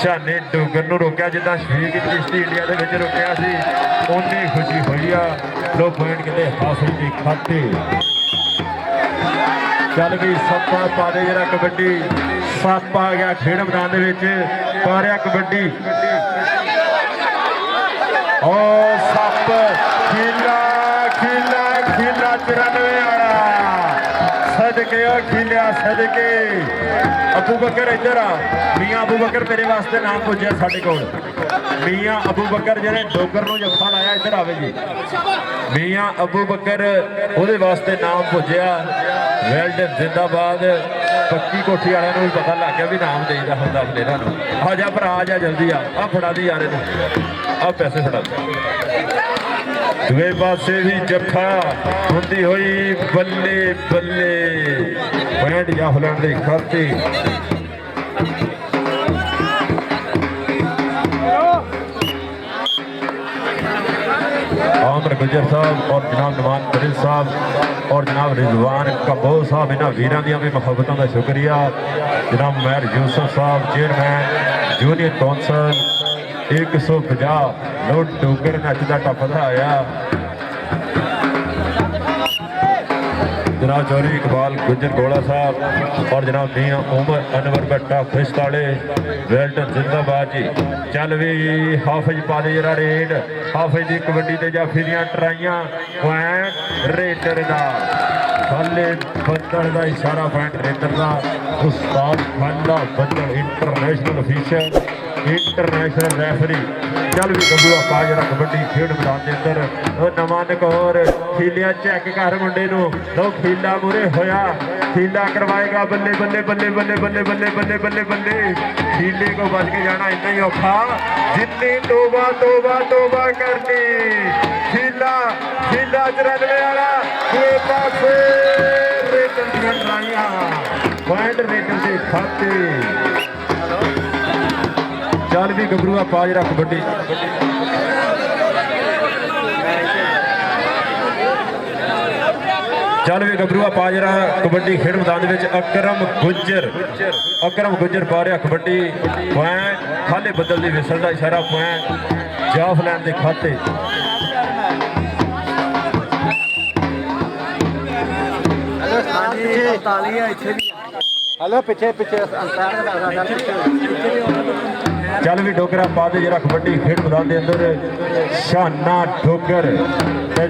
शाने डोगर नूं रोकिया जिद्दां शफीक चिश्ती इंडिया दे विच रोकिया सी उन्नी खुशी होई आ। लो पॉइंट कहते हासिल दे खाते। चल गई सप्पा पा दे जरा कबड्डी। सप्प आ गया खेड मैदान दे विच पा रिहा कबड्डी। ओ सप्प खीला खीला खीला 94 वाला सदके ओ खीलिया सदके। अबू बकर इधर आ। मियां अबू बकर तेरे वास्ते नाम पुज्या साडे कोल। मियां अबू बकर जिहने डोगर नूं जफा लाया इधर आवे जी। मियां अबू बकर ओहदे वास्ते नाम पुज्या वेल्डन जिंदाबाद। पक्की कोठी वालिਆਂ ਨੂੰ भी पता लग गया भी नाम देईदा हुंदा प्लेयरां नूं। आ जा भरा आ जा जल्दी आ फड़ा दी यार इहनूं आ पैसे फड़ा दूए पासे भी जफा हुंदी होई बल्ले बल्ले। पॉइंट जाफलैंड दे खाते। आमर गुजर साहब और जनाब नवान करीम साहब और जनाब रिजवान कबोल साहब इन्होंने वीरों दी भी मुहब्बतों का शुक्रिया। जनाब मेहर यूसुफ साहब चेयरमैन जूनियर कौंसल 150 लो डोगर नचदा टपदा आया। जनाब चौधरी इकबाल गुजर गोला साहब और जनाब मियां उमर अनवर भट्टा फिस्ताले वेल्डन जिंदाबाद जी। चल भी हाफिज पा दे जरा रेड। हाफिज की कबड्डी ते जाफी दियां ट्राइयां पॉइंट रेडर दा थल्ले बंदर दा इशारा पॉइंट रेडर दा। उस्ताद खांदा बंदर इंटरनेशनल ऑफिशियल इंटरनेशनल रेफरी। चल भी गब्बू पा जरा कबड्डी खेड मैदान के अंदर। नवां नकौर खीलिया चेक कर मुंडे नूं लो खीला मुरे होया। खीला करवाएगा बल्ले बल्ले बल्ले बल्ले बल्ले बल्ले बल्ले बल्ले बल्ले। खीले को बच के जाना इतना ही औखा जितनी तोबा तोबा तोबा करनी। खीला खीला 94 वाला दूए पासे रेडर दियां ट्राइयां पॉइंट रेडर दे खाते। चल भी गबरूआ पा जरा कबड्डी। चल भी गबरूआ पा जरा कबड्डी खेड मैदान में। अकरम गुज्जर पा रहा कबड्डी पॉइंट खाले बदल की विसल का इशारा पॉइंट जाफलैंड के खाते। चल भी डोगरा पा दे जरा कबड्डी खेड मैदान के अंदर। शाना डोगर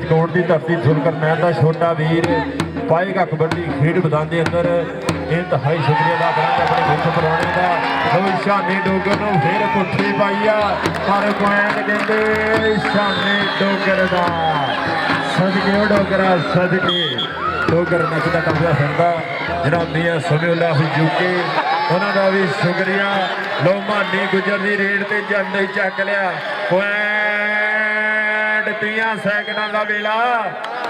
कोट की धरती सुनकर मैं का छोटा वीर पाएगा कबड्डी खेड मैदान के अंदर। इंतहाई शुक्रिया अदा करेंगे अपने मुख पुराने का। शाने डोगर नूं फिर पुट्ठी पाई आ पर पॉइंट कहते शाने डोगर का। सदके डोगरा सदके डोगर नचदा टपदा फिरदा। जनाब मियां समीउल्लाह यूके उन्होंने भी शुक्रिया। लो मानी गुजर की रेड से जाते चक लिया पॉइंट 30 सैकंडों का वेला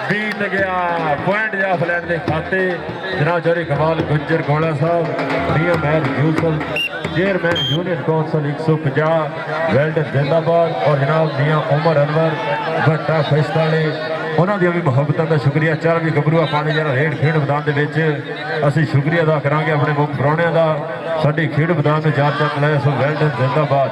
बीत गया। पॉइंट जाफलैंड के खाते। जनाब चौधरी कमाल गुजर गोला साहब Mian Mehar Yousuf chairman union council 150 well done जिंदाबाद और जनाब मियां उमर अनवर भट्टा फिस्ताले उन्होंने भी मुहब्बतों का शुक्रिया। चल भी गबरूआ पाने जरा रेड खेड मैदान के असी शुक्रिया अदा करा अपने मुख प्राणियों का। साड़ी खेड मैदान में 4 लाया सो वेल्डन जिंदाबाद।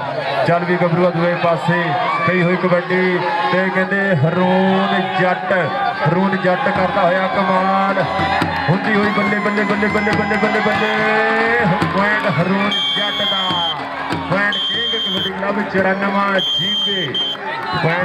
चल भी गबरूआ दूए पासे कई हुई कबड्डी ते कहते हरून जट करता होया कमाल। ਹੁੰਦੀ ਹੋਈ ਬੱਲੇ ਬੱਲੇ ਬੱਲੇ ਬੱਲੇ ਬੱਲੇ ਬੱਲੇ ਬੱਲੇ ਪੁਆਇੰਟ ਹਰੂਨ ਜੱਟ ਦਾ point king kabaddi club 94 GPay